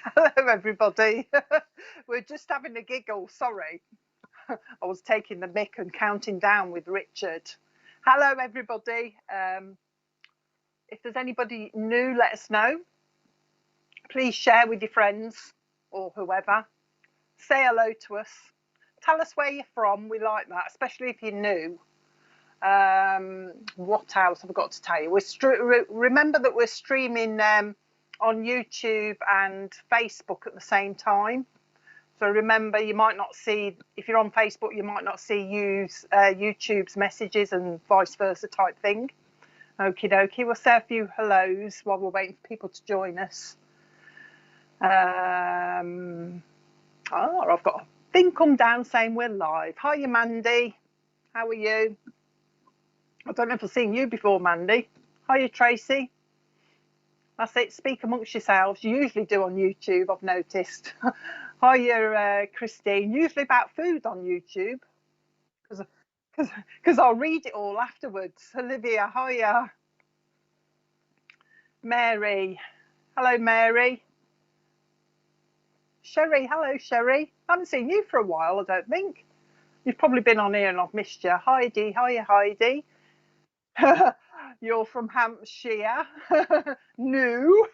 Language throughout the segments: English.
Hello, everybody. We're just having a giggle. Sorry, I was taking the mic and counting down with Richard. Hello, everybody. If there's anybody new, let us know. Please share with your friends or whoever. Say hello to us. Tell us where you're from. We like that, especially if you're new. What else have I got to tell you? Remember that we're streaming on YouTube and Facebook at the same time. So remember, you might not see, if you're on Facebook, you might not see YouTube's messages and vice versa type thing. Okie dokie. We'll say a few hellos while we're waiting for people to join us. I've got a thing come down saying we're live. Hiya, Mandy. How are you? I don't know if I've seen you before, Mandy. Hiya, Tracy. That's it. Speak amongst yourselves. You usually do on YouTube, I've noticed. Hiya, Christine. Usually about food on YouTube, because I'll read it all afterwards. Olivia, hiya. Mary. Hello, Mary. Sherry. Hello, Sherry. I haven't seen you for a while, I don't think. You've probably been on here and I've missed you. Heidi. Hiya, Heidi. You're from Hampshire. New.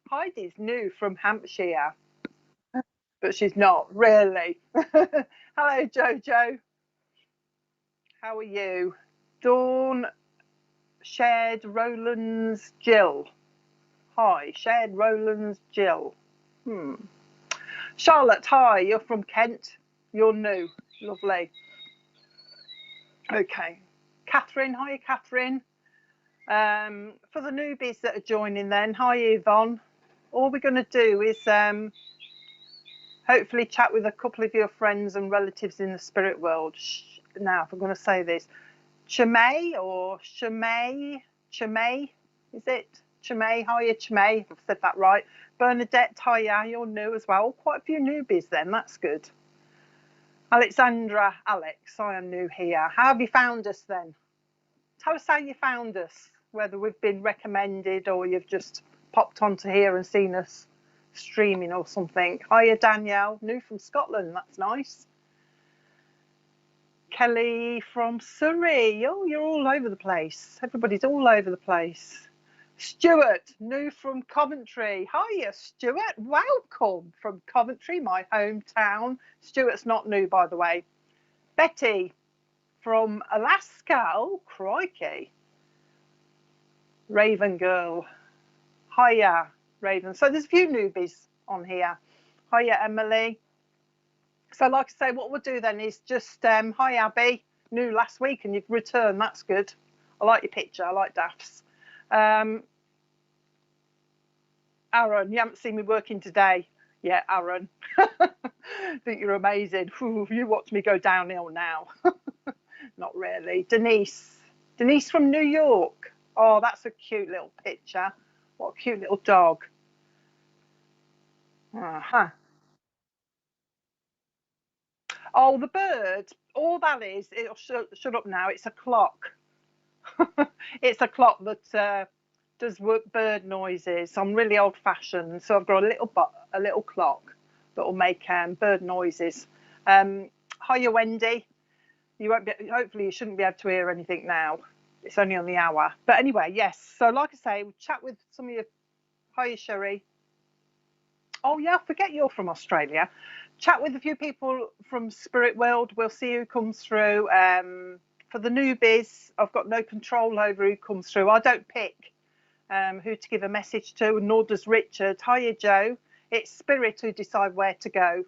Heidi's new from Hampshire, but she's not really. Hello, Jojo. How are you? Dawn. Shared Rowlands Jill. Hi, Shared Rowlands Jill. Charlotte, hi. You're from Kent. You're new. Lovely. Okay. Catherine, hi, Catherine. For the newbies that are joining then, hi, Yvonne. All we're going to do is hopefully chat with a couple of your friends and relatives in the spirit world. Now, if I'm going to say this, Chimay or Chimay, is it? Chimay, hiya, Chimay, if I've said that right. Bernadette, hiya, you're new as well. Quite a few newbies then, that's good. Alexandra, Alex, I am new here. How have you found us then? Tell us how you found us, whether we've been recommended or you've just popped onto here and seen us streaming or something. Hiya, Danielle, new from Scotland, that's nice. Kelly from Surrey. Oh, you're all over the place. Everybody's all over the place. Stuart, new from Coventry. Hiya, Stuart. Welcome from Coventry, my hometown. Stuart's not new, by the way. Betty from Alaska. Oh, crikey. Raven Girl. Hiya, Raven. So there's a few newbies on here. Hiya, Emily. So like I say, what we'll do then is just, hi, Abby. New last week and you've returned. That's good. I like your picture. I like Daph's. Aaron, you haven't seen me working today. Yeah, Aaron. I think you're amazing. You watch me go downhill now. Not really. Denise from New York. Oh, that's a cute little picture. What a cute little dog. Oh, the bird. All that is, it'll shut up now. It's a clock. It's a clock that does bird noises. I'm really old-fashioned, so I've got a little clock that will make bird noises. Hiya, Wendy. You won't be. Hopefully, you shouldn't be able to hear anything now. It's only on the hour. But anyway, yes. So, like I say, we'll chat with some of you. Hiya, Sherry. Oh yeah, I forget you're from Australia. Chat with a few people from Spirit World. We'll see who comes through. For the newbies, I've got no control over who comes through. I don't pick who to give a message to, nor does Richard. Hiya, Joe. It's Spirit who decide where to go.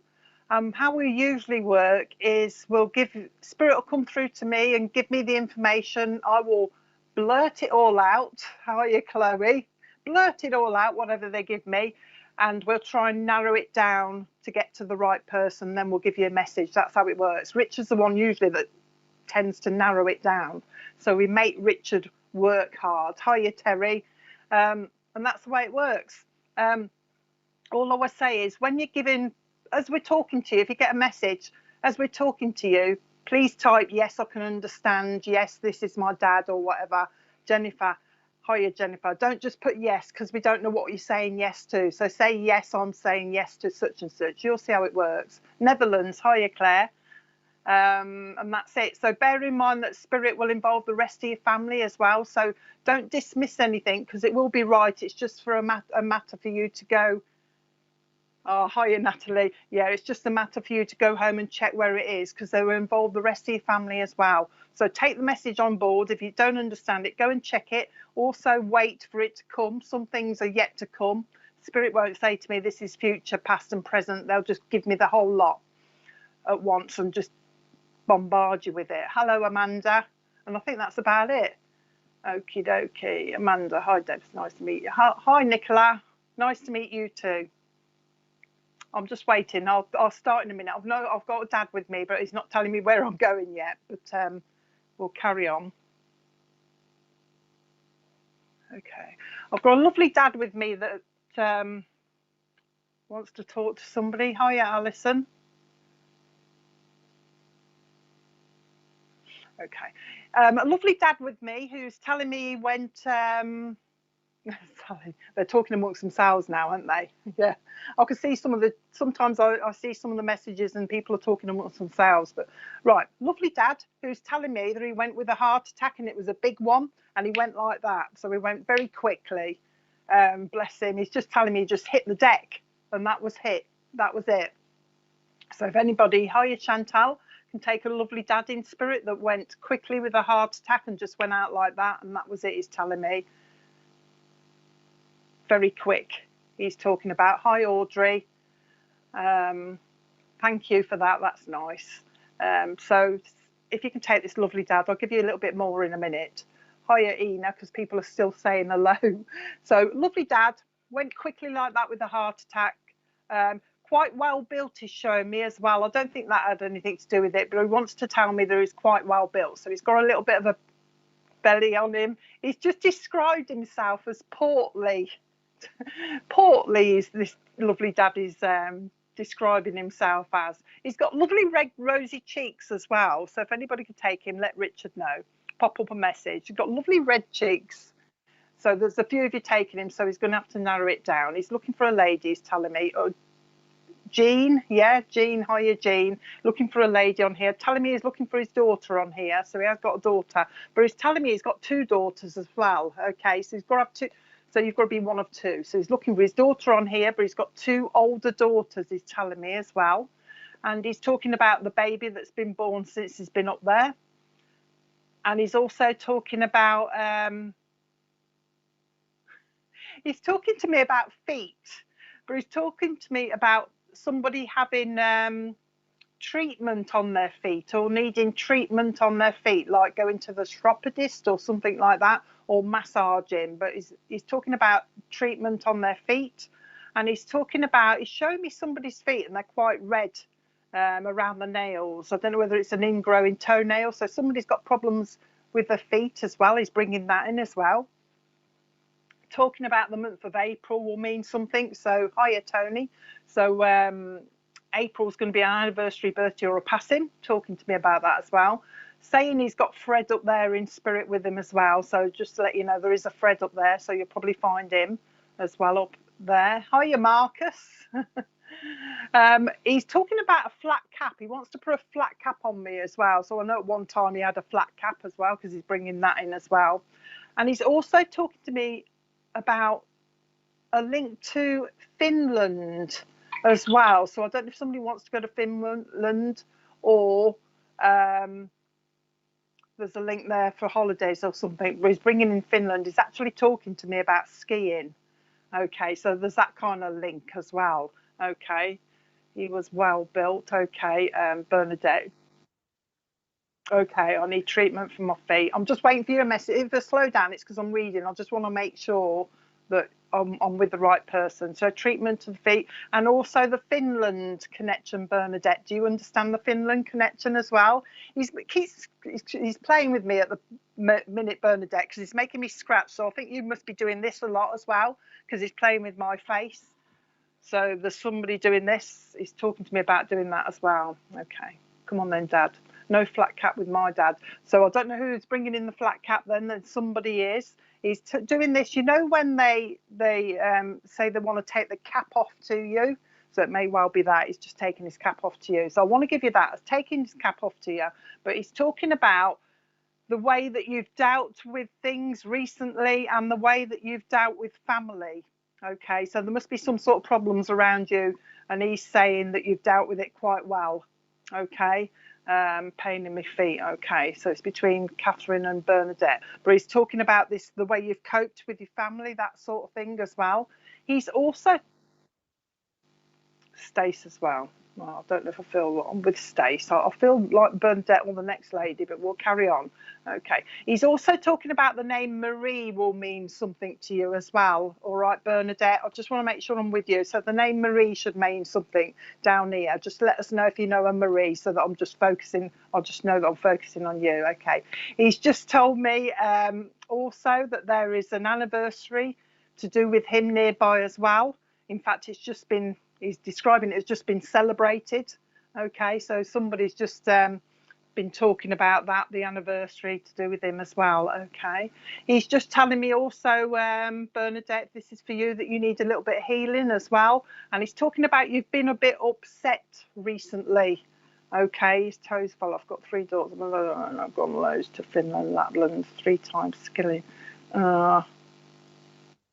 How we usually work is Spirit will come through to me and give me the information. I will blurt it all out. Hiya, Chloe. Blurt it all out, whatever they give me. And we'll try and narrow it down to get to the right person. Then we'll give you a message. That's how it works. Richard's the one usually that tends to narrow it down. So we make Richard work hard. Hiya, Terry. And that's the way it works. All I always say is when you're giving, as we're talking to you, if you get a message, as we're talking to you, please type, yes, I can understand. Yes, this is my dad or whatever. Jennifer, Hiya, Jennifer. Don't just put yes, because we don't know what you're saying yes to. So say yes, I'm saying yes to such and such. You'll see how it works. Netherlands. Hiya, Claire. And that's it. So bear in mind that spirit will involve the rest of your family as well. So don't dismiss anything, because it will be right. It's just for a matter for you to go. Oh, hiya, Natalie. Yeah, it's just a matter for you to go home and check where it is, because they will involve the rest of your family as well. So take the message on board. If you don't understand it, go and check it. Also wait for it to come. Some things are yet to come. Spirit won't say to me, this is future, past and present. They'll just give me the whole lot at once and just bombard you with it. Hello, Amanda. And I think that's about it. Okie dokie. Amanda, hi, Deb. It's nice to meet you. Hi, Nicola. Nice to meet you too. I'm just waiting. I'll start in a minute. I've got a dad with me, but he's not telling me where I'm going yet. But we'll carry on. Okay. I've got a lovely dad with me that wants to talk to somebody. Hiya, Alison. Okay. A lovely dad with me who's telling me he went. They're talking amongst themselves now, aren't they? Yeah, I can see some of the. Sometimes I see some of the messages and people are talking amongst themselves. But right, lovely dad who's telling me that he went with a heart attack and it was a big one, and he went like that. So he went very quickly. Bless him. He's just telling me he just hit the deck, and that was hit. That was it. So if anybody, hiya Chantal, can take a lovely dad in spirit that went quickly with a heart attack and just went out like that, and that was it. He's telling me. Very quick. He's talking about. Hi, Audrey. Thank you for that. That's nice. So if you can take this lovely dad, I'll give you a little bit more in a minute. Hiya, Ina, because people are still saying hello. So lovely dad went quickly like that with a heart attack. Quite well built is showing me as well. I don't think that had anything to do with it, but he wants to tell me that he's quite well built. So he's got a little bit of a belly on him. He's just described himself as portly. Portly is this lovely dad is describing himself as. He's got lovely red rosy cheeks as well. So if anybody could take him, let Richard know. Pop up a message. He's got lovely red cheeks. So there's a few of you taking him, so he's going to have to narrow it down. He's looking for a lady, he's telling me. Oh, Jean, yeah, Jean, hiya Jean. Looking for a lady on here. Telling me he's looking for his daughter on here. So he has got a daughter. But he's telling me he's got two daughters as well. Okay, so he's got to have two. So you've got to be one of two. So he's looking for his daughter on here, but he's got two older daughters, he's telling me as well. And he's talking about the baby that's been born since he's been up there. And he's also talking about, he's talking to me about feet, but he's talking to me about somebody having treatment on their feet or needing treatment on their feet, like going to the chiropodist or something like that, or massaging. But he's talking about treatment on their feet, and he's talking about, he's showing me somebody's feet and they're quite red around the nails. I don't know whether it's an ingrowing toenail. So somebody's got problems with their feet as well. He's bringing that in as well. Talking about the month of April will mean something. So hiya Tony. So April's going to be an anniversary, birthday or a passing. Talking to me about that as well. Saying he's got Fred up there in spirit with him as well. So just to let you know, there is a Fred up there. So you'll probably find him as well up there. Hiya Marcus. He's talking about a flat cap. He wants to put a flat cap on me as well. So I know at one time he had a flat cap as well, because he's bringing that in as well. And he's also talking to me about a link to Finland as well. So I don't know if somebody wants to go to Finland, or there's a link there for holidays or something. But he's bringing in Finland. He's actually talking to me about skiing. Okay, so there's that kind of link as well. Okay, he was well built. Okay, Bernadette. Okay, I need treatment for my feet. I'm just waiting for your message. If I slow down, it's because I'm reading. I just want to make sure that I'm with the right person. So treatment of the feet, and also the Finland connection, Bernadette. Do you understand the Finland connection as well? He's playing with me at the minute, Bernadette, because he's making me scratch. So I think you must be doing this a lot as well, because he's playing with my face. So there's somebody doing this. He's talking to me about doing that as well. Okay, come on then, Dad. No flat cap with my dad. So I don't know who's bringing in the flat cap then somebody is. He's doing this, you know, when they say they want to take the cap off to you. So it may well be that he's just taking his cap off to you. So I want to give you that as taking his cap off to you. But he's talking about the way that you've dealt with things recently and the way that you've dealt with family. Okay, so there must be some sort of problems around you, and he's saying that you've dealt with it quite well. Okay, pain in my feet. Okay, so it's between Catherine and Bernadette, but he's talking about this, the way you've coped with your family, that sort of thing as well. He's also Stace as well. Well, I don't know if I feel I'm with Stace. I feel like Bernadette or the next lady, but we'll carry on. Okay. He's also talking about the name Marie will mean something to you as well. All right, Bernadette. I just want to make sure I'm with you. So the name Marie should mean something down here. Just let us know if you know a Marie, so that I'm just focusing. I'll just know that I'm focusing on you. Okay. He's just told me also that there is an anniversary to do with him nearby as well. In fact, it's just been, he's describing it as just been celebrated. Okay, so somebody's just been talking about that, the anniversary to do with him as well. Okay, he's just telling me also, Bernadette, this is for you, that you need a little bit of healing as well. And he's talking about you've been a bit upset recently. Okay, his toes fell. I've got 3 daughters and I've gone loads to Finland, Lapland, 3 times skilling. No,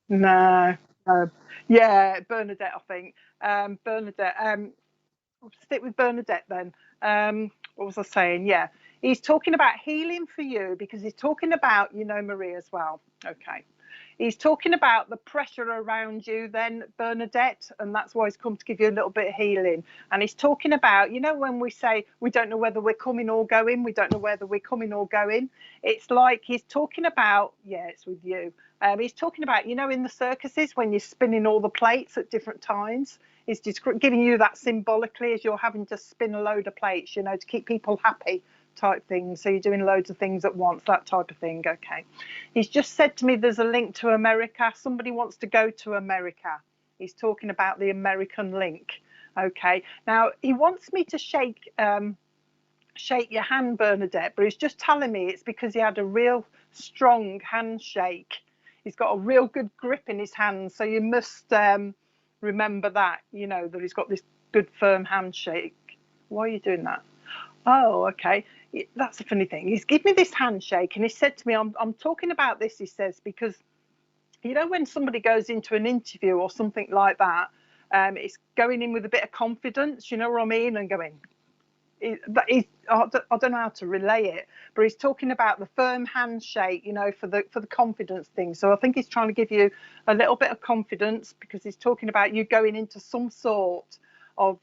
no. Yeah, Bernadette, I think. Bernadette, I'll stick with Bernadette then. What was I saying? Yeah, he's talking about healing for you, because he's talking about, you know, Marie as well. Okay. He's talking about the pressure around you then, Bernadette, and that's why he's come to give you a little bit of healing. And he's talking about, you know, when we say we don't know whether we're coming or going, we don't know whether we're coming or going. It's like he's talking about, yeah, it's with you. He's talking about, you know, in the circuses when you're spinning all the plates at different times. He's just giving you that symbolically as you're having to spin a load of plates, you know, to keep people happy type thing. So you're doing loads of things at once, that type of thing. Okay. He's just said to me there's a link to America. Somebody wants to go to America. He's talking about the American link. Okay. Now he wants me to shake your hand, Bernadette, but he's just telling me it's because he had a real strong handshake. He's got a real good grip in his hands. So you must remember that, you know, that he's got this good firm handshake. Why are you doing that? Oh, okay. That's a funny thing. He's given me this handshake and he said to me, I'm talking about this, he says, because, you know, when somebody goes into an interview or something like that, it's going in with a bit of confidence, you know what I mean? And going, I don't know how to relay it, but he's talking about the firm handshake, you know, for the confidence thing. So I think he's trying to give you a little bit of confidence, because he's talking about you going into some sort of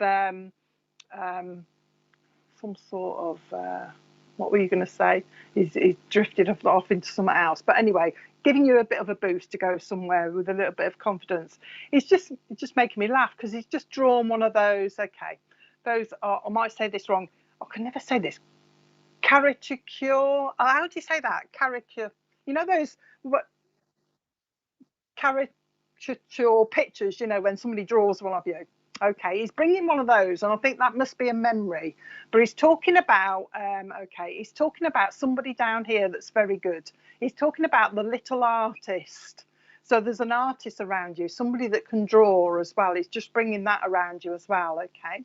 what were you going to say? He's drifted off into something else. But anyway, giving you a bit of a boost to go somewhere with a little bit of confidence. It's just making me laugh, because he's just drawn one of those. Okay, those are, I might say this wrong. I can never say this. Caricature. How do you say that? Caricature. You know those caricature pictures, you know, when somebody draws one of you. Okay, he's bringing one of those, and I think that must be a memory. But he's talking about, okay, he's talking about somebody down here that's very good. He's talking about the little artist. So there's an artist around you, somebody that can draw as well. He's just bringing that around you as well, okay?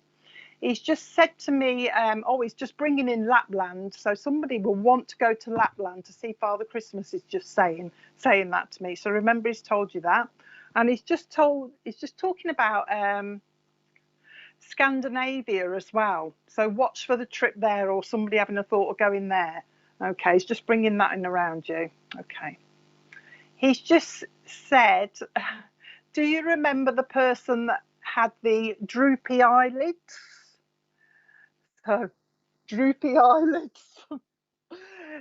He's just said to me, oh, he's just bringing in Lapland. So somebody will want to go to Lapland to see Father Christmas, is just saying that to me. So remember, he's told you that. And he's just talking about Scandinavia as well. So watch for the trip there, or somebody having a thought of going there. Okay, he's just bringing that in around you. Okay. He's just said, do you remember the person that had the droopy eyelids? So, droopy eyelids.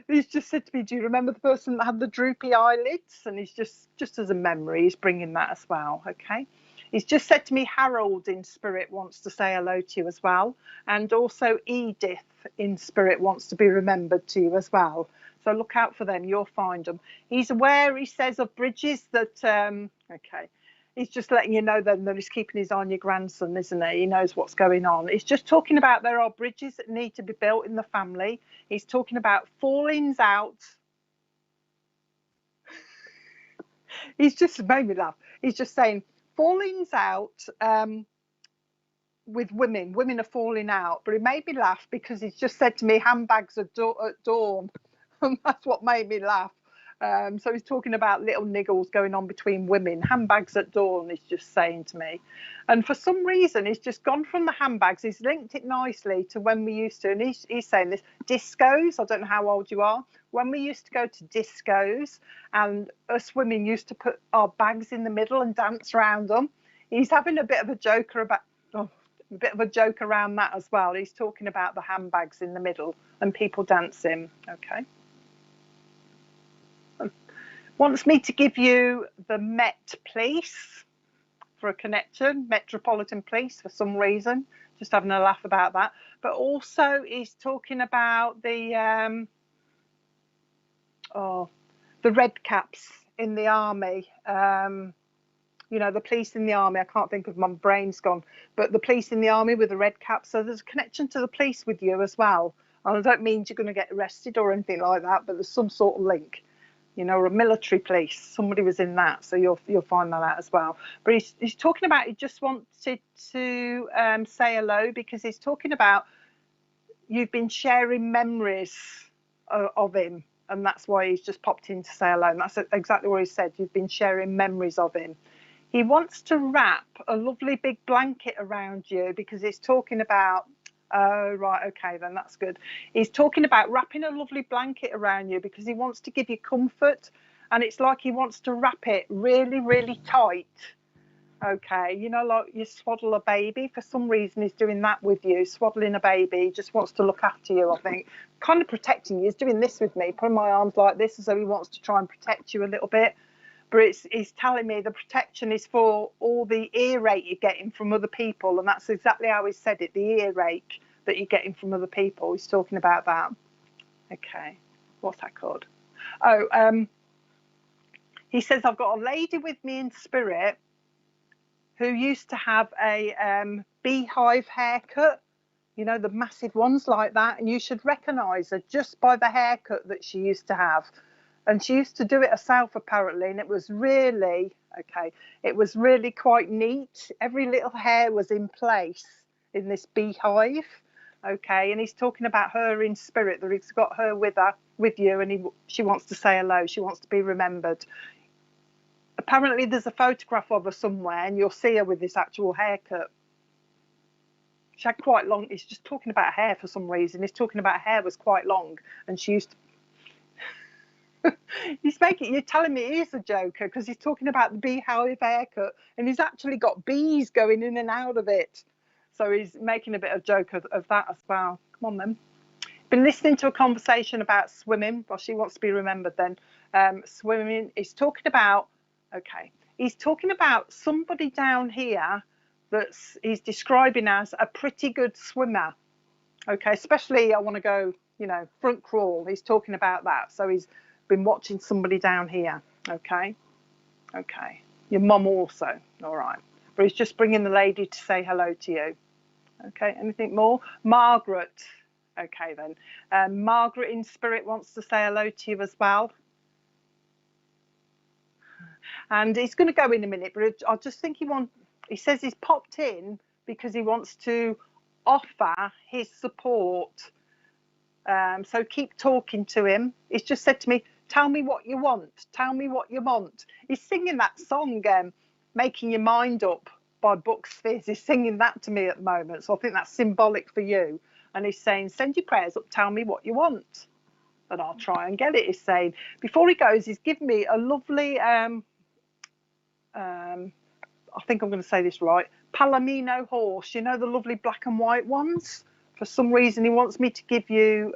He's just said to me, do you remember the person that had the droopy eyelids? And he's just as a memory, he's bringing that as well. Okay. He's just said to me, Harold in spirit wants to say hello to you as well. And also Edith in spirit wants to be remembered to you as well. So look out for them. You'll find them. He's aware, he says, of bridges that, okay. He's just letting you know then that he's keeping his eye on your grandson, isn't he? He knows what's going on. He's just talking about there are bridges that need to be built in the family. He's talking about fallings out. He's just made me laugh. He's just saying fallings out with women. Women are falling out, but it made me laugh because he's just said to me handbags at dawn, and that's what made me laugh. So he's talking about little niggles going on between women. Handbags at dawn, he's just saying to me. And for some reason, he's just gone from the handbags. He's linked it nicely to when we used to, and he's saying this, discos. I don't know how old you are. When we used to go to discos and us women used to put our bags in the middle and dance around them. He's having a bit of a joker about, a bit of a joke around that as well. He's talking about the handbags in the middle and people dancing. Okay. Wants me to give you the Met Police for a connection, Metropolitan Police for some reason. Just having a laugh about that. But also he's talking about the red caps in the army. You know, the police in the army. I can't think of, my brain's gone. But the police in the army with the red caps. So there's a connection to the police with you as well. And I don't mean you're going to get arrested or anything like that, but there's some sort of link. You know, or a military police. Somebody was in that, so you'll find that out as well. But he's talking about, he just wanted to say hello because he's talking about you've been sharing memories of him, and that's why he's just popped in to say hello. And that's exactly what he said. You've been sharing memories of him. He wants to wrap a lovely big blanket around you because he's talking about. Oh, right, okay, then that's good. He's talking about wrapping a lovely blanket around you because he wants to give you comfort, and it's like he wants to wrap it really, really tight. Okay, you know, like you swaddle a baby. For some reason, he's doing that with you, swaddling a baby. He just wants to look after you, I think. Kind of protecting you. He's doing this with me, putting my arms like this as though he wants to try and protect you a little bit. But he's telling me the protection is for all the earache you're getting from other people. And that's exactly how he said it, the earache that you're getting from other people. He's talking about that. Okay, what's that called? Oh, he says, I've got a lady with me in spirit who used to have a beehive haircut. You know, the massive ones like that. And you should recognise her just by the haircut that she used to have. And she used to do it herself, apparently, and it was really, okay, it was really quite neat. Every little hair was in place in this beehive, okay, and he's talking about her in spirit, that he's got her with you, and she wants to say hello, she wants to be remembered. Apparently there's a photograph of her somewhere, and you'll see her with this actual haircut. She had quite long, he's just talking about hair for some reason, he's talking about hair was quite long, and she used to, you're telling me he's a joker because he's talking about the beehive haircut and he's actually got bees going in and out of it. So he's making a bit of joke of that as well. Come on then. Been listening to a conversation about swimming. Well, she wants to be remembered then. Swimming. He's talking about, okay, he's talking about somebody down here he's describing as a pretty good swimmer. Okay, especially I want to go, you know, front crawl. He's talking about that. So he's been watching somebody down here. Okay, your mum also. All right, but he's just bringing the lady to say hello to you. Okay, anything more? Margaret. Okay then, Margaret in spirit wants to say hello to you as well, and he's going to go in a minute, but I just think he says he's popped in because he wants to offer his support. So keep talking to him. He's just said to me, tell me what you want. Tell me what you want. He's singing that song, Making Your Mind Up by Bucks Fizz. He's singing that to me at the moment. So I think that's symbolic for you. And he's saying, send your prayers up, tell me what you want. And I'll try and get it, he's saying. Before he goes, he's given me a lovely, I think I'm going to say this right, Palomino horse. You know, the lovely black and white ones? For some reason, he wants me to give you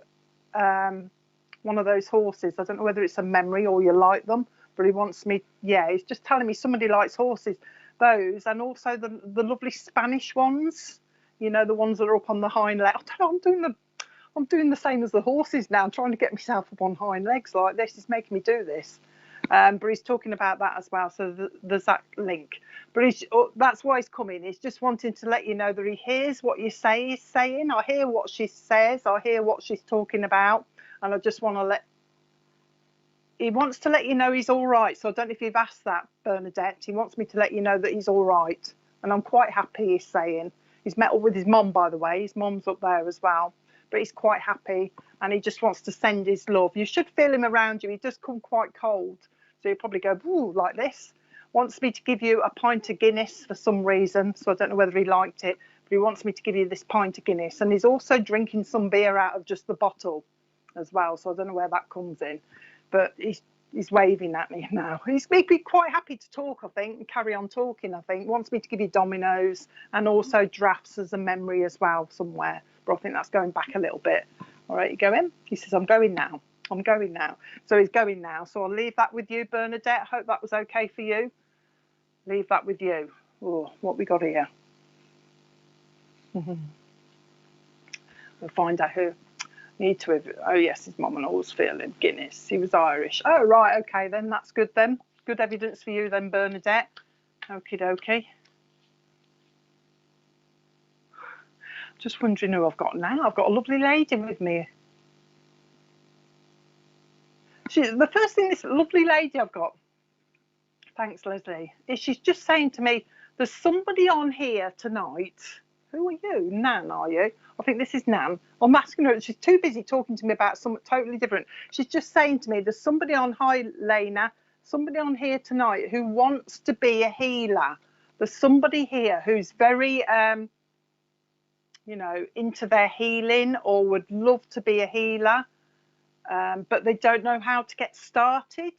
one of those horses. I don't know whether it's a memory or you like them, but he wants me, yeah, he's just telling me somebody likes horses. Those, and also the lovely Spanish ones, you know, the ones that are up on the hind legs. I'm doing the same as the horses now. I'm trying to get myself up on hind legs like this. He's making me do this. But he's talking about that as well. So there's that link. But that's why he's coming. He's just wanting to let you know that he hears what you say he's saying. I hear what she says. I hear what she's talking about. And I just want to he wants to let you know he's all right. So I don't know if you've asked that, Bernadette. He wants me to let you know that he's all right. And I'm quite happy, he's saying. He's met up with his mum, by the way. His mum's up there as well. But he's quite happy, and he just wants to send his love. You should feel him around you. He does come quite cold. So he'll probably go, ooh, like this. Wants me to give you a pint of Guinness for some reason. So I don't know whether he liked it. But he wants me to give you this pint of Guinness. And he's also drinking some beer out of just the bottle as well. So I don't know where that comes in. But he's waving at me now. He'd be quite happy to talk, I think, and carry on talking, I think. Wants me to give you dominoes and also drafts as a memory as well somewhere. But I think that's going back a little bit. All right, you going? He says, I'm going now. I'm going now. So he's going now. So I'll leave that with you, Bernadette. Hope that was okay for you. Leave that with you. Oh, what we got here? We'll find out who. Need to have, oh yes, his mum and all's feeling Guinness. He was Irish. Oh right, okay then, that's good then. Good evidence for you then, Bernadette. Okie dokie. Just wondering who I've got now. I've got a lovely lady with me. The first thing this lovely lady I've got, thanks Leslie, is she's just saying to me, there's somebody on here tonight. Who are you? Nan, are you? I think this is Nan. I'm asking her. She's too busy talking to me about something totally different. She's just saying to me, there's somebody on, hi, Lena, somebody on here tonight who wants to be a healer. There's somebody here who's very, you know, into their healing or would love to be a healer, but they don't know how to get started.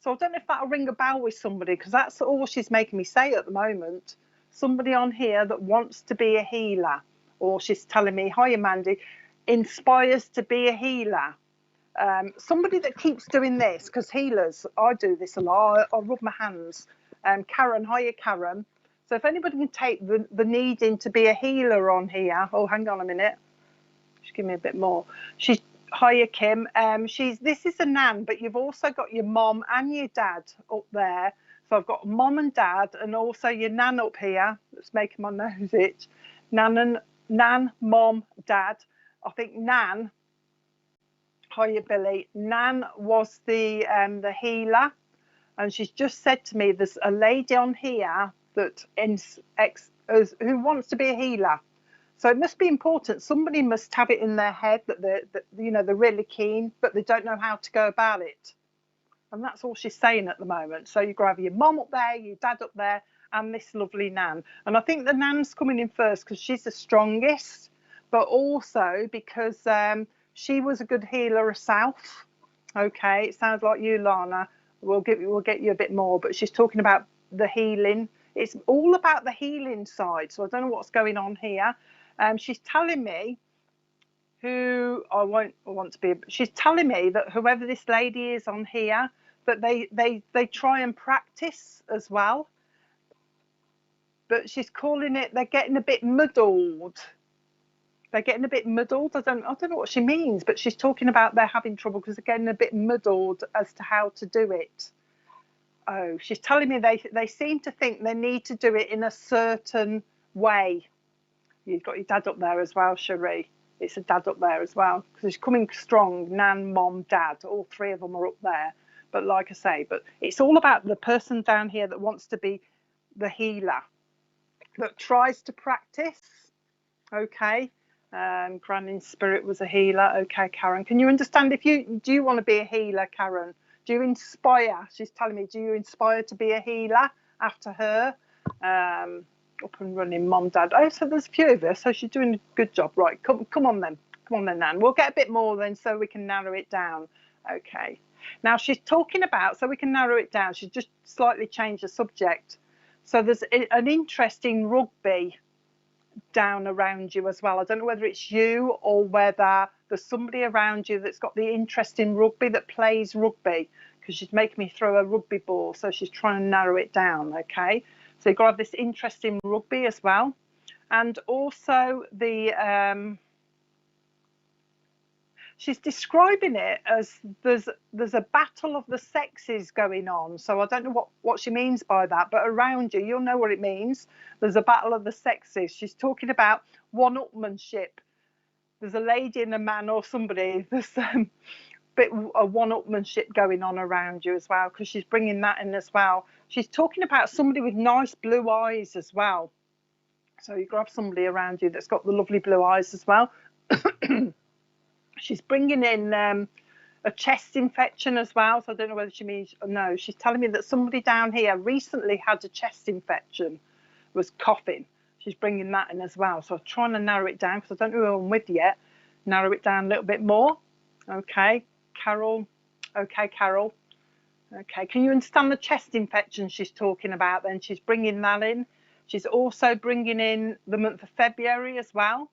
So I don't know if that'll ring a bell with somebody, because that's all she's making me say at the moment. Somebody on here that wants to be a healer, or she's telling me, hi Mandy, inspires to be a healer. Somebody that keeps doing this, because healers, I do this a lot, I rub my hands. Karen, hiya Karen. So if anybody can take the needing to be a healer on here, oh hang on a minute, just give me a bit more. She's, hiya Kim, this is a Nan, but you've also got your mom and your dad up there. So I've got mom and dad, and also your Nan up here. That's making my nose itch. Nan, mom, dad. I think Nan. Hiya, Billy. Nan was the healer, and she's just said to me, there's a lady on here that who wants to be a healer. So it must be important. Somebody must have it in their head that they're really keen, but they don't know how to go about it. And that's all she's saying at the moment. So you've got to have your mum up there, your dad up there, and this lovely Nan. And I think the Nan's coming in first because she's the strongest, but also because she was a good healer herself. Okay, it sounds like you, Lana. We'll get you a bit more, but she's talking about the healing. It's all about the healing side. So I don't know what's going on here. She's telling me she's telling me that whoever this lady is on here, that they try and practice as well, but she's calling it, they're getting a bit muddled. I don't know what she means, but she's talking about they're having trouble because they're getting a bit muddled as to how to do it. Oh, she's telling me they seem to think they need to do it in a certain way. You've got your dad up there as well, Cherie. It's a dad up there as well, because he's coming strong. Nan, mom, dad, all three of them are up there. But like I say, but it's all about the person down here that wants to be the healer, that tries to practice. Okay, Gran in Spirit was a healer. Okay, Karen, can you understand do you want to be a healer, Karen? Do you inspire? She's telling me, do you inspire to be a healer after her? Up and running, mom, dad. Oh, so there's a few of us, so she's doing a good job. Right, come on then, Nan. We'll get a bit more then, so we can narrow it down. Okay. Now she's talking about, so we can narrow it down. She's just slightly changed the subject. So there's an interest in rugby down around you as well. I don't know whether it's you or whether there's somebody around you that's got the interest in rugby, that plays rugby, because she's making me throw a rugby ball. So she's trying to narrow it down. Okay. So you've got to have this interest in rugby as well. And also she's describing it as there's a battle of the sexes going on. So I don't know what she means by that, but around you, you'll know what it means. There's a battle of the sexes. She's talking about one-upmanship. There's a lady and a man or somebody. bit of one-upmanship going on around you as well, because she's bringing that in as well. She's talking about somebody with nice blue eyes as well. So you grab somebody around you that's got the lovely blue eyes as well. She's bringing in a chest infection as well. So I don't know whether she means, no, she's telling me that somebody down here recently had a chest infection, was coughing. She's bringing that in as well. So I'm trying to narrow it down because I don't know who I'm with yet. Narrow it down a little bit more. Okay, Carol. Okay, Carol. Okay, can you understand the chest infection she's talking about then? She's bringing that in. She's also bringing in the month of February as well.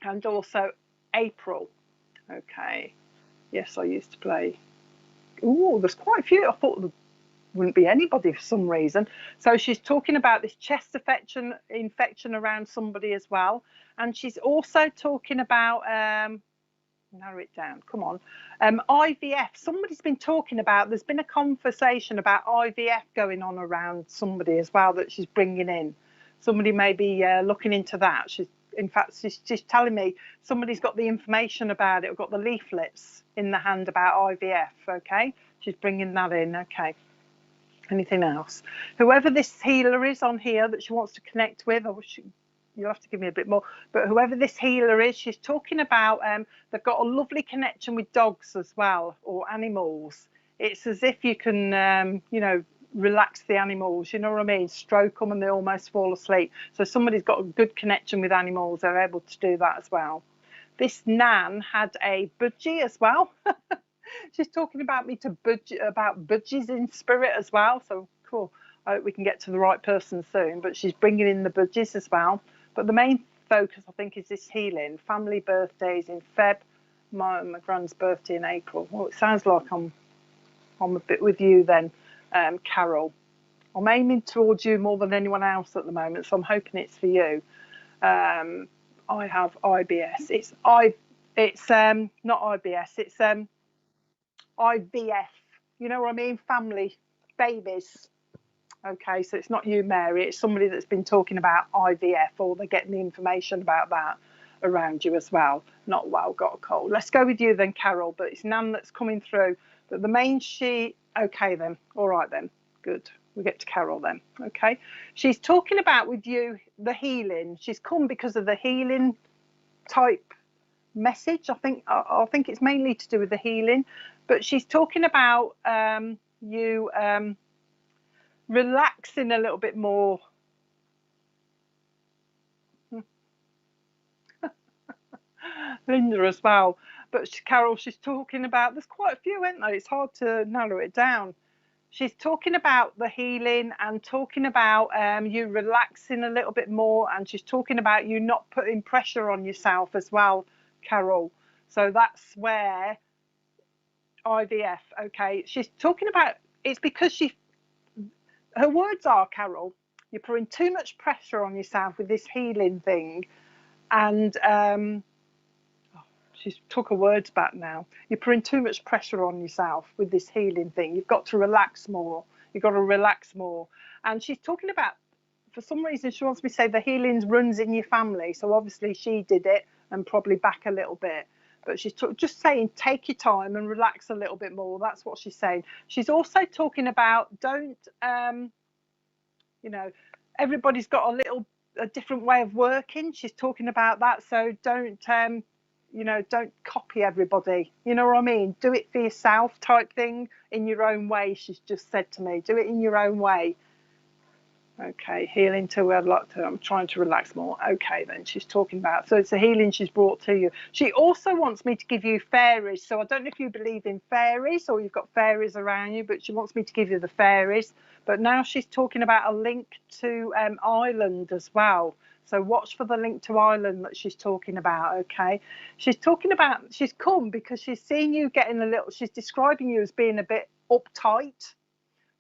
And also April. Okay. Yes, I used to play. Oh, there's quite a few. I thought there wouldn't be anybody for some reason. So she's talking about this chest infection around somebody as well. And she's also talking about, narrow it down, come on, IVF. Somebody's been talking about, there's been a conversation about IVF going on around somebody as well that she's bringing in. Somebody may be looking into that. In fact, she's telling me somebody's got the information about it, or got the leaflets in the hand about IVF. Okay, she's bringing that in. Okay, anything else? Whoever this healer is on here that she wants to connect with, you'll have to give me a bit more, but whoever this healer is, she's talking about they've got a lovely connection with dogs as well, or animals. It's as if you can you know, relax the animals, you know what I mean, stroke them and they almost fall asleep. So somebody's got a good connection with animals, they're able to do that as well. This Nan had a budgie as well. She's talking about me to about budgies in spirit as well, so cool. I hope we can get to the right person soon, but she's bringing in the budgies as well. But the main focus, I think, is this healing. Family birthdays in Feb, my grand's birthday in April. Well, it sounds like I'm a bit with you then, Carol. I'm aiming towards you more than anyone else at the moment, so I'm hoping it's for you. I have IBS. It's not IBS. It's IVF. You know what I mean? Family babies. Okay, so it's not you, Mary. It's somebody that's been talking about IVF, or they're getting the information about that around you as well. Not well, got a cold. Let's go with you then, Carol. But it's Nan that's coming through. But the main okay then. All right then. Good. We get to Carol then. Okay. She's talking about with you the healing. She's come because of the healing type message. I think it's mainly to do with the healing. But she's talking about you relaxing a little bit more. Linda as well. But Carol, she's talking about, there's quite a few, isn't there? It's hard to narrow it down. She's talking about the healing and talking about you relaxing a little bit more, and she's talking about you not putting pressure on yourself as well, Carol. So that's where IVF, okay. She's talking about, it's because her words are, Carol, you're putting too much pressure on yourself with this healing thing, and she took her words back now. You're putting too much pressure on yourself with this healing thing. You've got to relax more. You've got to relax more. And she's talking about, for some reason, she wants me to say the healing runs in your family. So obviously she did it, and probably back a little bit. But she's just saying, take your time and relax a little bit more. That's what she's saying. She's also talking about, don't, you know, everybody's got a different way of working. She's talking about that. So don't, you know, don't copy everybody. You know what I mean? Do it for yourself type thing, in your own way. She's just said to me, do it in your own way. Okay, healing too. I'd like to. I'm trying to relax more. Okay, then she's talking about. So it's a healing she's brought to you. She also wants me to give you fairies. So I don't know if you believe in fairies or you've got fairies around you, but she wants me to give you the fairies. But now she's talking about a link to Ireland as well. So watch for the link to Ireland that she's talking about. Okay, she's talking about. She's come because she's seeing you getting a little. She's describing you as being a bit uptight.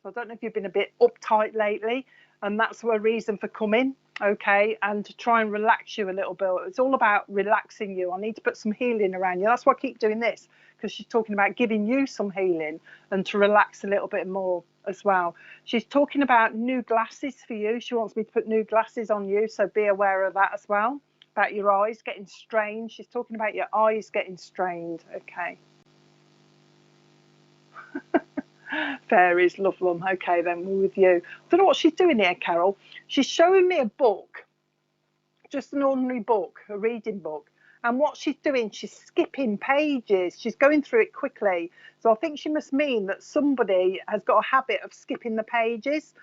So I don't know if you've been a bit uptight lately. And that's a reason for coming, okay, and to try and relax you a little bit. It's all about relaxing you. I need to put some healing around you. That's why I keep doing this, because she's talking about giving you some healing and to relax a little bit more as well. She's talking about new glasses for you. She wants me to put new glasses on you, so be aware of that as well, About your eyes getting strained. She's talking about your eyes getting strained. Okay. Fairies, love them. Okay, then we're with you. I don't know what she's doing here, Carol. She's showing me a book, just an ordinary book, a reading book. And what she's doing, she's skipping pages. She's going through it quickly. So I think she must mean that somebody has got a habit of skipping the pages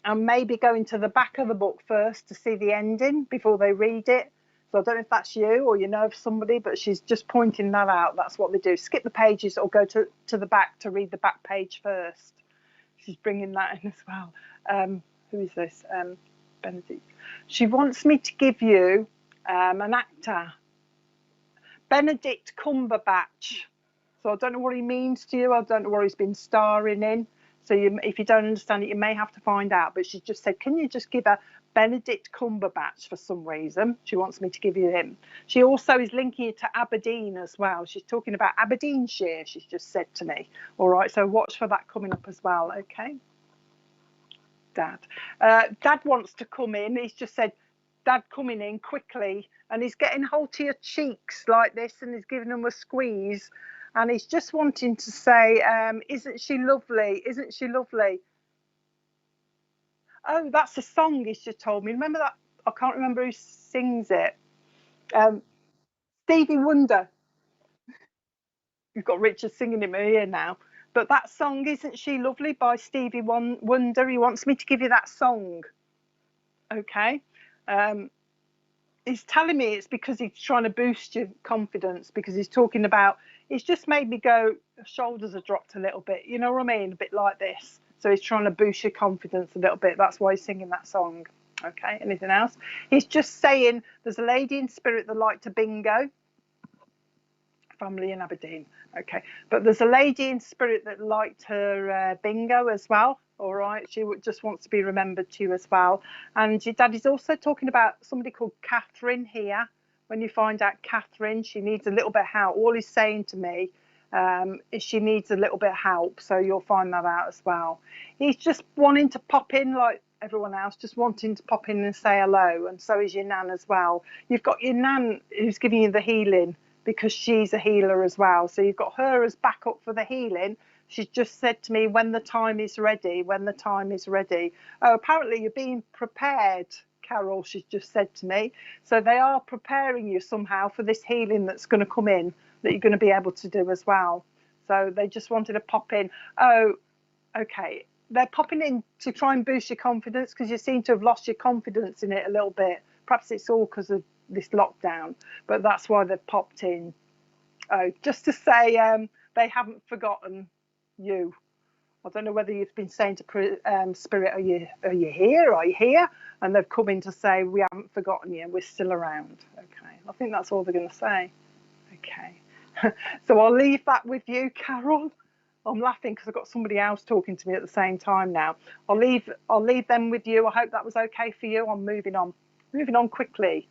and maybe going to the back of the book first to see the ending before they read it. So I don't know if that's you or you know of somebody, but she's just pointing that out. That's what they do. Skip the pages or go to the back to read the back page first. She's bringing that in as well. Who is this? Benedict. She wants me to give you an actor, Benedict Cumberbatch. So I don't know what he means to you. I don't know what he's been starring in. So if you don't understand it, you may have to find out. But she just said, can you just give her Benedict Cumberbatch for some reason? She wants me to give you him. She also is linking it to Aberdeen as well. She's talking about Aberdeenshire, she's just said to me. All right, so watch for that coming up as well. Okay. Dad. Dad wants to come in. He's just said, Dad coming in quickly. And he's getting hold to your cheeks like this and he's giving them a squeeze. And he's just wanting to say, isn't she lovely? Isn't she lovely? Oh, that's a song he's just told me. Remember that? I can't remember who sings it. Stevie Wonder. You've got Richard singing in my ear now. But that song, Isn't She Lovely, by Stevie Wonder. He wants me to give you that song. Okay. He's telling me it's because he's trying to boost your confidence, because he's talking about, it's just made me go, shoulders are dropped a little bit, you know what I mean, a bit like this. So he's trying to boost your confidence a little bit. That's why he's singing that song. Okay, anything else? He's just saying there's a lady in spirit that liked to bingo. Family in Aberdeen. Okay, but there's a lady in spirit that liked her bingo as well. All right, she just wants to be remembered to you as well. And your dad is also talking about somebody called Catherine here. When you find out Catherine, she needs a little bit of help. All he's saying to me is she needs a little bit of help. So you'll find that out as well. He's just wanting to pop in like everyone else, just wanting to pop in and say hello. And so is your nan as well. You've got your nan who's giving you the healing, because she's a healer as well. So you've got her as backup for the healing. She's just said to me, when the time is ready, when the time is ready. Oh, apparently you're being prepared, Carol, she's just said to me. So they are preparing you somehow for this healing that's going to come in, that you're going to be able to do as well. So they just wanted to pop in. Oh, okay. They're popping in to try and boost your confidence, because you seem to have lost your confidence in it a little bit. Perhaps it's all because of this lockdown, but that's why they've popped in. Oh, just to say they haven't forgotten you. I don't know whether you've been saying to Spirit, are you here? Are you here? And they've come in to say, we haven't forgotten you, we're still around. Okay, I think that's all they're going to say. Okay, so I'll leave that with you, Carol. I'm laughing because I've got somebody else talking to me at the same time now. I'll leave them with you. I hope that was okay for you. I'm moving on quickly.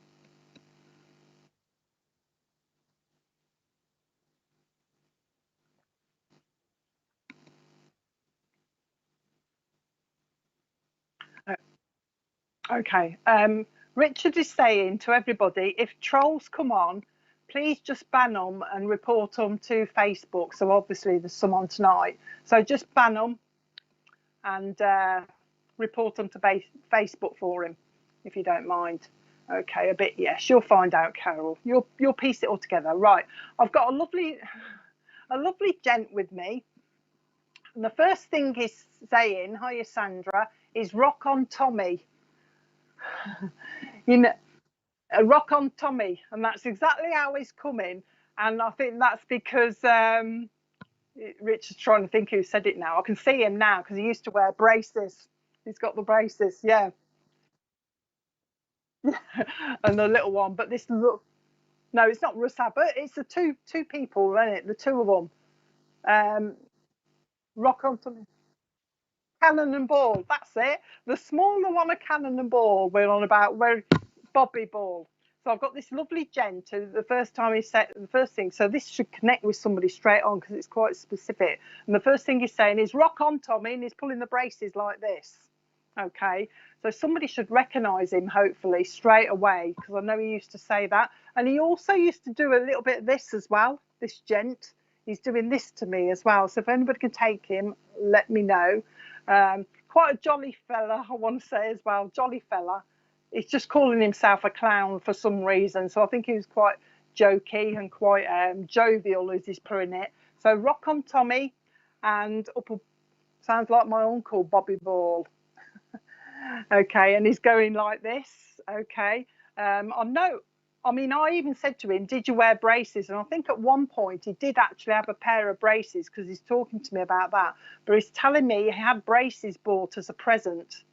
Okay. Richard is saying to everybody, if trolls come on, please just ban them and report them to Facebook. So obviously there's some on tonight. So just ban them and report them to Facebook for him, if you don't mind. Okay, a bit, yes, you'll find out, Carol. You'll piece it all together. Right. I've got a lovely gent with me. And the first thing he's saying, hiya Sandra, is rock on Tommy. You know, rock on Tommy, and that's exactly how he's coming. And I think that's because Richard's trying to think who said it now. I can see him now because he used to wear braces. He's got the braces, yeah. And the little one, but this look, no, it's not Russ Abbott. It's the two people, isn't it? The two of them. Rock on Tommy. Cannon and Ball, that's it. The smaller one of Cannon and Ball, we're on about where Bobby Ball. So I've got this lovely gent who the first time he said the first thing, so this should connect with somebody straight on because it's quite specific. And the first thing he's saying is rock on Tommy, and he's pulling the braces like this. Okay, so somebody should recognise him hopefully straight away, because I know he used to say that. And he also used to do a little bit of this as well, this gent. He's doing this to me as well. So if anybody can take him, let me know. Quite a jolly fella, I want to say as well, jolly fella. He's just calling himself a clown for some reason. So I think he was quite jokey and quite jovial as he's putting it. So rock on Tommy, and up sounds like my uncle Bobby Ball. Okay, and he's going like this. Okay, I mean, I even said to him, "Did you wear braces?" And I think at one point he did actually have a pair of braces, because he's talking to me about that. But he's telling me he had braces bought as a present.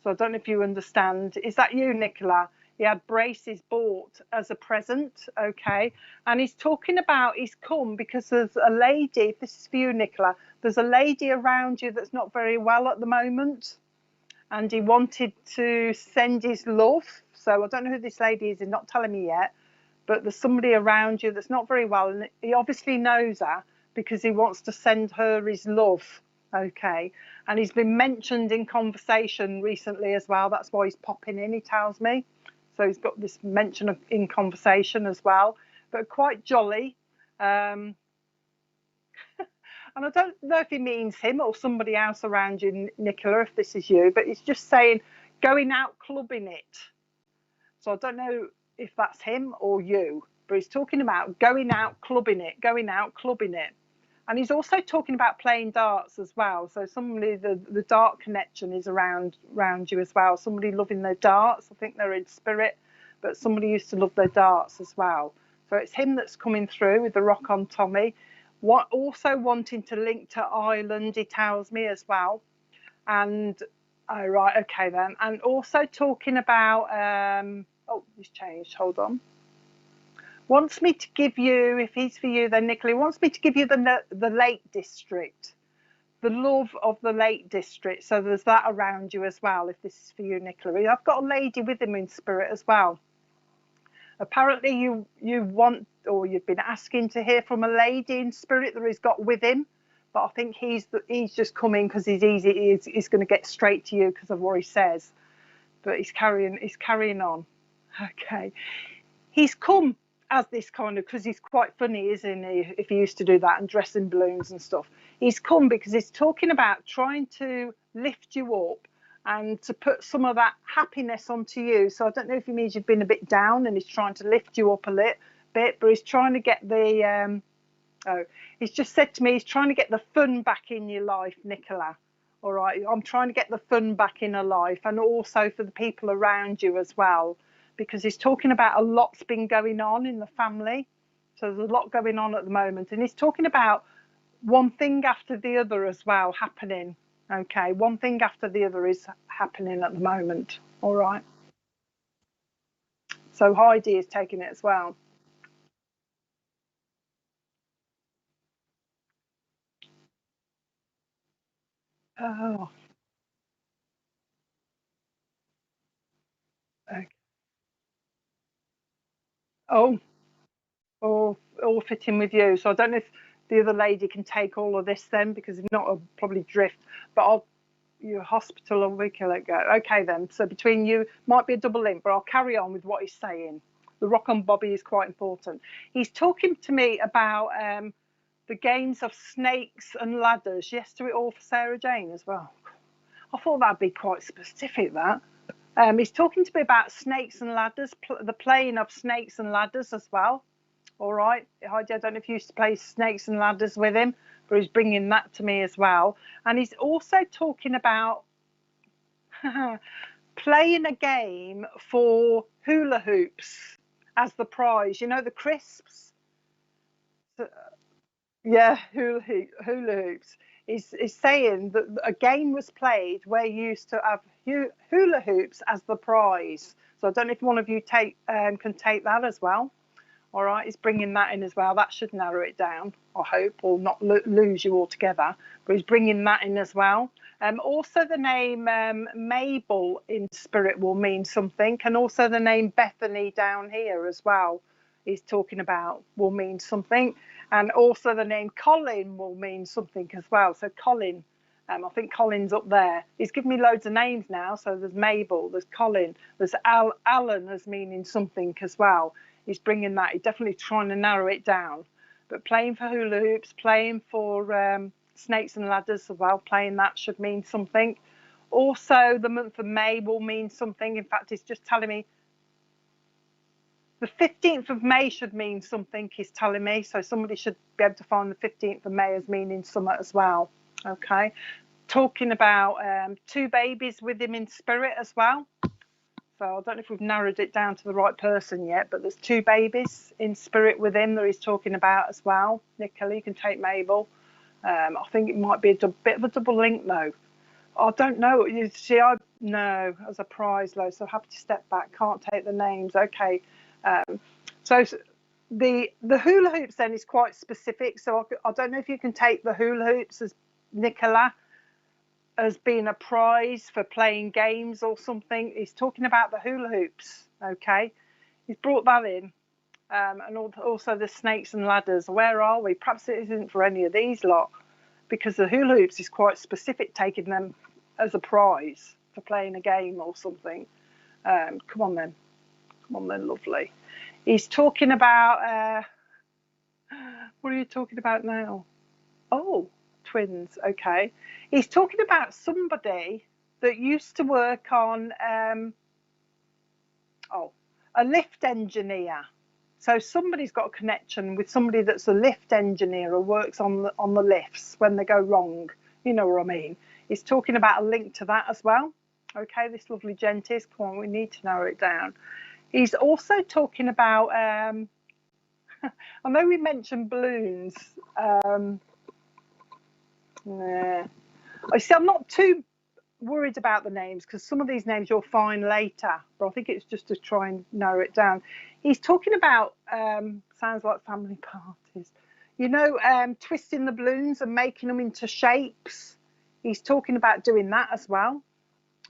So I don't know if you understand. Is that you, Nicola? He had braces bought as a present. Okay, and he's talking about he's come because there's a lady. If this is for you, Nicola, there's a lady around you that's not very well at the moment, and he wanted to send his love. So I don't know who this lady is, he's not telling me yet, but there's somebody around you that's not very well, and he obviously knows her because he wants to send her his love. Okay, and he's been mentioned in conversation recently as well. That's why he's popping in, he tells me. So he's got this mention in conversation as well, but quite jolly. And I don't know if he means him or somebody else around you, Nicola, if this is you, but he's just saying going out clubbing it. So I don't know if that's him or you, but he's talking about going out clubbing it, going out clubbing it. And he's also talking about playing darts as well. So somebody, the dart connection is around you as well. Somebody loving their darts. I think they're in spirit, but somebody used to love their darts as well. So it's him that's coming through with the rock on Tommy. What also wanting to link to Ireland, he tells me as well. And oh right, okay then. And also talking about oh, he's changed, hold on. Wants me to give you, if he's for you then Nicola, wants me to give you the Lake District, the love of the Lake District. So there's that around you as well, if this is for you, Nicola. I've got a lady with him in spirit as well. Apparently you want, or you've been asking to hear from a lady in spirit that he's got with him, but I think he's just coming because he's easy. He's going to get straight to you because of what he says, but he's carrying on. Okay, he's come as this kind of, because he's quite funny, isn't he? If he used to do that and dress in balloons and stuff, he's come because he's talking about trying to lift you up and to put some of that happiness onto you. So I don't know if he means you've been a bit down and he's trying to lift you up a little bit, but he's trying to get the he's just said to me he's trying to get the fun back in your life, Nicola. All right, I'm trying to get the fun back in her life, and also for the people around you as well, because he's talking about a lot's been going on in the family. So there's a lot going on at the moment, and he's talking about one thing after the other as well happening. Okay, one thing after the other is happening at the moment. All right. So Heidi is taking it as well. Oh, okay. Oh, all fitting with you. So I don't know if the other lady can take all of this then, because if not, I'll probably drift. But I'll your hospital a week ago. Okay then. So between you might be a double link, but I'll carry on with what he's saying. The rock on Bobby is quite important. He's talking to me about the games of snakes and ladders. Yes to it all for Sarah Jane as well. I thought that'd be quite specific. That he's talking to me about snakes and ladders, the playing of snakes and ladders as well. All right, Heidi, I don't know if you used to play snakes and ladders with him, but he's bringing that to me as well. And he's also talking about playing a game for hula hoops as the prize. You know, the crisps? Yeah, hula hoops. Is saying that a game was played where you used to have hula hoops as the prize. So I don't know if one of you can take that as well. All right, he's bringing that in as well. That should narrow it down, I hope, or not lose you altogether. But he's bringing that in as well. Also, the name Mabel in spirit will mean something, and also the name Bethany down here as well. He's talking about will mean something, and also the name Colin will mean something as well. So Colin, I think Colin's up there. He's given me loads of names now. So there's Mabel, there's Colin, there's Alan as meaning something as well. He's bringing that. He's definitely trying to narrow it down. But playing for hula hoops, playing for snakes and ladders as well, playing that should mean something. Also, the month of May will mean something. In fact, it's just telling me the 15th of May should mean something, he's telling me. So somebody should be able to find the 15th of May as meaning summer as well. Okay. Talking about 2 babies with him in spirit as well. So I don't know if we've narrowed it down to the right person yet, but there's 2 babies in spirit with him that he's talking about as well. Nicola, you can take Mabel. I think it might be a bit of a double link though. I don't know. You see, I know as a prize though, so happy to step back. Can't take the names. Okay. So the hula hoops then is quite specific. So I don't know if you can take the hula hoops as Nicola as being a prize for playing games or something. He's talking about the hula hoops. Okay. He's brought that in. And also the snakes and ladders. Where are we? Perhaps it isn't for any of these lot, because the hula hoops is quite specific, taking them as a prize for playing a game or something. Come on then, lovely. He's talking about, what are you talking about now? Oh, twins, okay. He's talking about somebody that used to work on, a lift engineer. So somebody's got a connection with somebody that's a lift engineer or works on the lifts when they go wrong. You know what I mean? He's talking about a link to that as well. Okay, this lovely gent is. Come on, we need to narrow it down. He's also talking about, I know we mentioned balloons. Nah. I see, I'm not too worried about the names because some of these names you'll find later, but I think it's just to try and narrow it down. He's talking about, sounds like family parties, you know, twisting the balloons and making them into shapes. He's talking about doing that as well.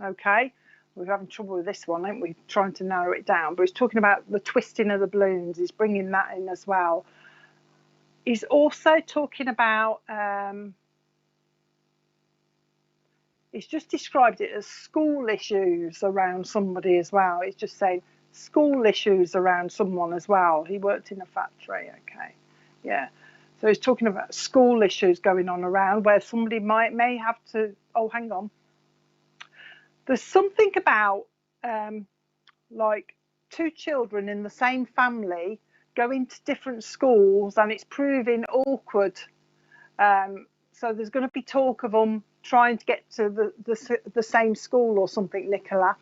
Okay, we're having trouble with this one, aren't we, trying to narrow it down, but he's talking about the twisting of the balloons. He's bringing that in as well. He's also talking about, he's just described it as school issues around somebody as well. He's just saying school issues around someone as well. He worked in a factory, okay, yeah. So he's talking about school issues going on around where somebody may have to, oh, hang on. There's something about like 2 children in the same family going to different schools and it's proving awkward. So there's going to be talk of them trying to get to the same school or something, Nicola.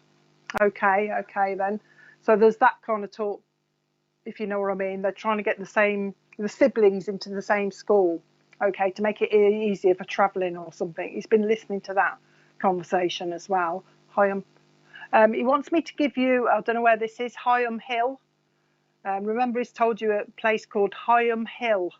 Okay then. So there's that kind of talk, if you know what I mean. They're trying to get the siblings into the same school, okay, to make it easier for travelling or something. He's been listening to that conversation as well. Higham. He wants me to give you, I don't know where this is, Higham Hill. Remember, he's told you a place called Higham Hill.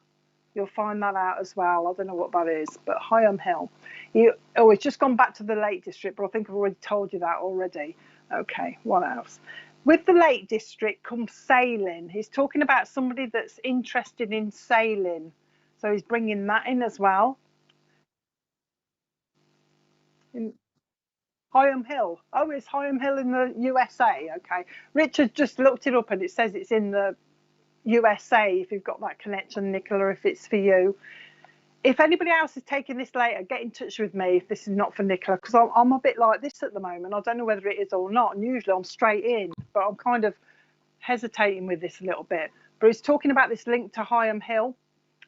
You'll find that out as well. I don't know what that is, but Higham Hill. He's just gone back to the Lake District, but I think I've already told you that already. Okay, what else? With the Lake District comes sailing. He's talking about somebody that's interested in sailing. So he's bringing that in as well. In Higham Hill. Oh, it's Higham Hill in the USA. Okay. Richard just looked it up and it says it's in the USA, if you've got that connection, Nicola, if it's for you. If anybody else is taking this later, get in touch with me if this is not for Nicola, because I'm a bit like this at the moment. I don't know whether it is or not, and usually I'm straight in, but I'm kind of hesitating with this a little bit. But he's talking about this link to Higham Hill.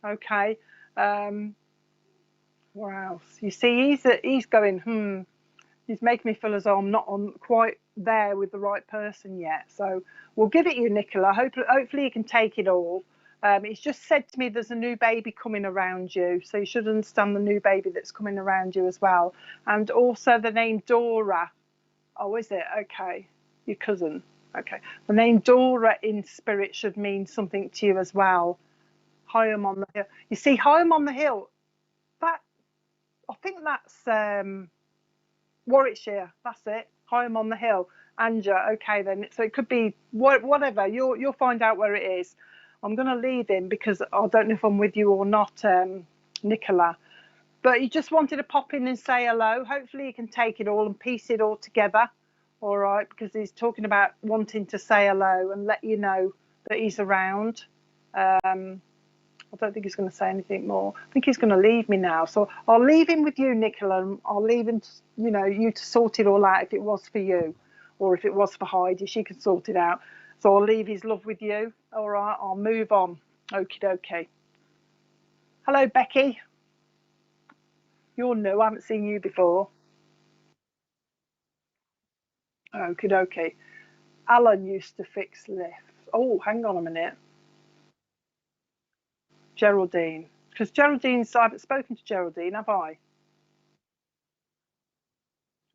Okay. What else? You see, he's going, He's making me feel as though I'm not quite there with the right person yet. So we'll give it you, Nicola. Hopefully you can take it all. It's just said to me there's a new baby coming around you. So you should understand the new baby that's coming around you as well. And also the name Dora. Oh, is it? Okay. Your cousin. Okay. The name Dora in spirit should mean something to you as well. Higham on the Hill. You see, Higham on the Hill, I think that's Warwickshire, that's it. Higham on the Hill. Anja, okay then. So it could be whatever. You'll find out where it is. I'm going to leave him because I don't know if I'm with you or not, Nicola. But he just wanted to pop in and say hello. Hopefully he can take it all and piece it all together. All right, because he's talking about wanting to say hello and let you know that he's around. I don't think he's going to say anything more. I think he's going to leave me now. So I'll leave him with you, Nicola, and I'll leave him, you to sort it all out if it was for you or if it was for Heidi. She can sort it out. So I'll leave his love with you. All right, I'll move on. Okie dokie. Hello, Becky. You're new. I haven't seen you before. Okie dokie. Alan used to fix lifts. Oh, hang on a minute. Geraldine. Because I haven't spoken to Geraldine, have I?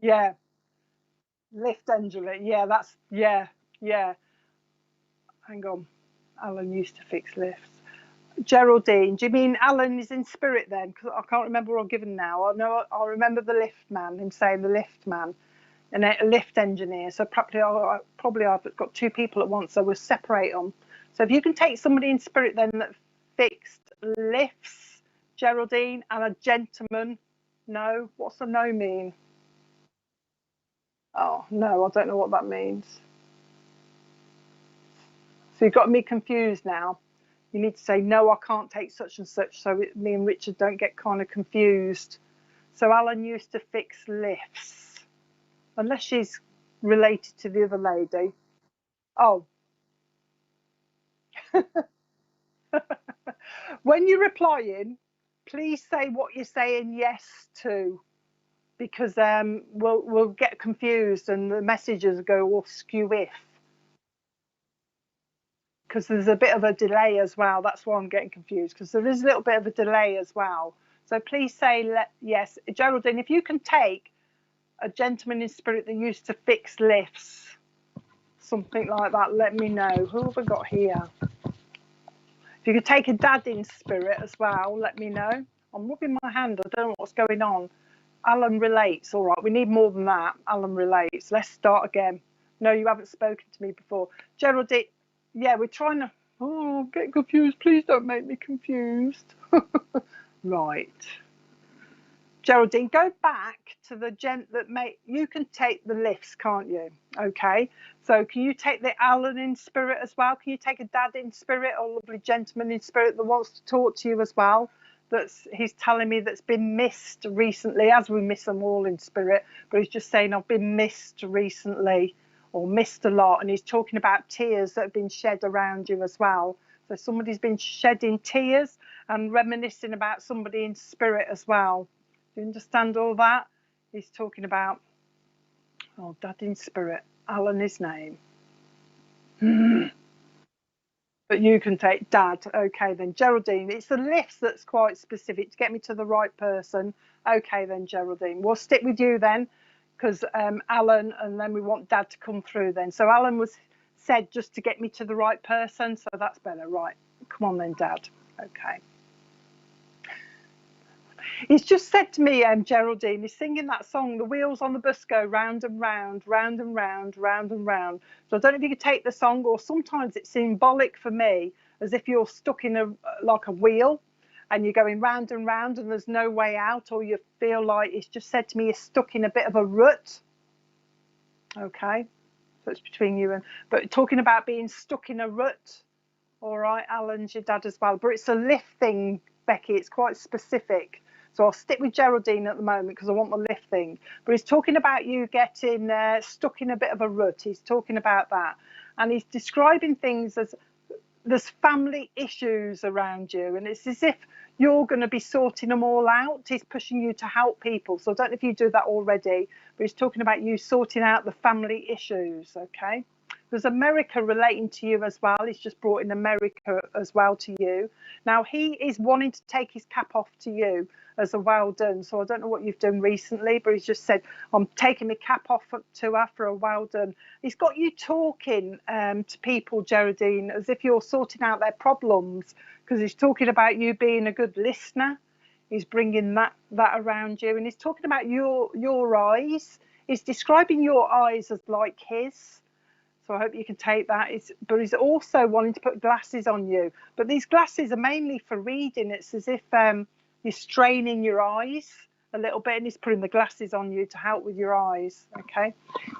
Yeah. Lift engineer. Yeah. Hang on. Alan used to fix lifts. Geraldine. Do you mean Alan is in spirit then? Because I can't remember what I've given now. I know I remember the lift man, him saying the lift man. And a lift engineer. So probably I've got two people at once, so we'll separate them. So if you can take somebody in spirit then that fixed lifts, Geraldine, and a gentleman. No, what's the no mean? Oh no, I don't know what that means. So you've got me confused now. You need to say no, I can't take such and such, so me and Richard don't get kind of confused. So Alan used to fix lifts, unless she's related to the other lady. Oh. When you're replying, please say what you're saying yes to, because we'll get confused and the messages go all skew if, because there's a bit of a delay as well. That's why I'm getting confused, because there is a little bit of a delay as well. So please say yes. Geraldine, if you can take a gentleman in spirit that used to fix lifts, something like that, let me know. Who have I got here? If you could take a dad in spirit as well, let me know. I'm rubbing my hand. I don't know what's going on. Alan relates. All right, we need more than that. Alan relates. Let's start again. No, you haven't spoken to me before. Geraldine, yeah, we're trying to... Oh, I'm getting confused. Please don't make me confused. Right. Geraldine, go back to the gent that you can take the lifts, can't you? Okay. So can you take the Alan in spirit as well? Can you take a dad in spirit or a lovely gentleman in spirit that wants to talk to you as well? He's telling me that's been missed recently, as we miss them all in spirit, but he's just saying I've been missed recently or missed a lot, and he's talking about tears that have been shed around you as well. So somebody's been shedding tears and reminiscing about somebody in spirit as well. Do you understand all that? He's talking about, oh, dad in spirit, Alan, his name. But you can take dad. Okay, then, Geraldine. It's the lifts that's quite specific to get me to the right person. Okay, then, Geraldine. We'll stick with you then, because Alan, and then we want dad to come through then. So Alan was said just to get me to the right person, so that's better. Right. Come on then, dad. Okay. He's just said to me, Geraldine, he's singing that song, the wheels on the bus go round and round, round and round, round and round. So I don't know if you could take the song, or sometimes it's symbolic for me, as if you're stuck in a wheel and you're going round and round and there's no way out, or you feel like, it's just said to me, you're stuck in a bit of a rut. Okay, so it's between you and, but talking about being stuck in a rut. All right, Alan's your dad as well, but it's a lift thing, Becky, it's quite specific. So I'll stick with Geraldine at the moment because I want the lift thing. But he's talking about you getting stuck in a bit of a rut. He's talking about that. And he's describing things as there's family issues around you. And it's as if you're going to be sorting them all out. He's pushing you to help people. So I don't know if you do that already, but he's talking about you sorting out the family issues, okay? There's America relating to you as well. He's just brought in America as well to you. Now, he is wanting to take his cap off to you as a well done. So I don't know what you've done recently, but he's just said, I'm taking my cap off to her for a well done. He's got you talking to people, Geraldine, as if you're sorting out their problems, because he's talking about you being a good listener. He's bringing that around you. And he's talking about your eyes. He's describing your eyes as like his. So I hope you can take that. But he's also wanting to put glasses on you. But these glasses are mainly for reading. It's as if You're straining your eyes a little bit, and he's putting the glasses on you to help with your eyes. Okay.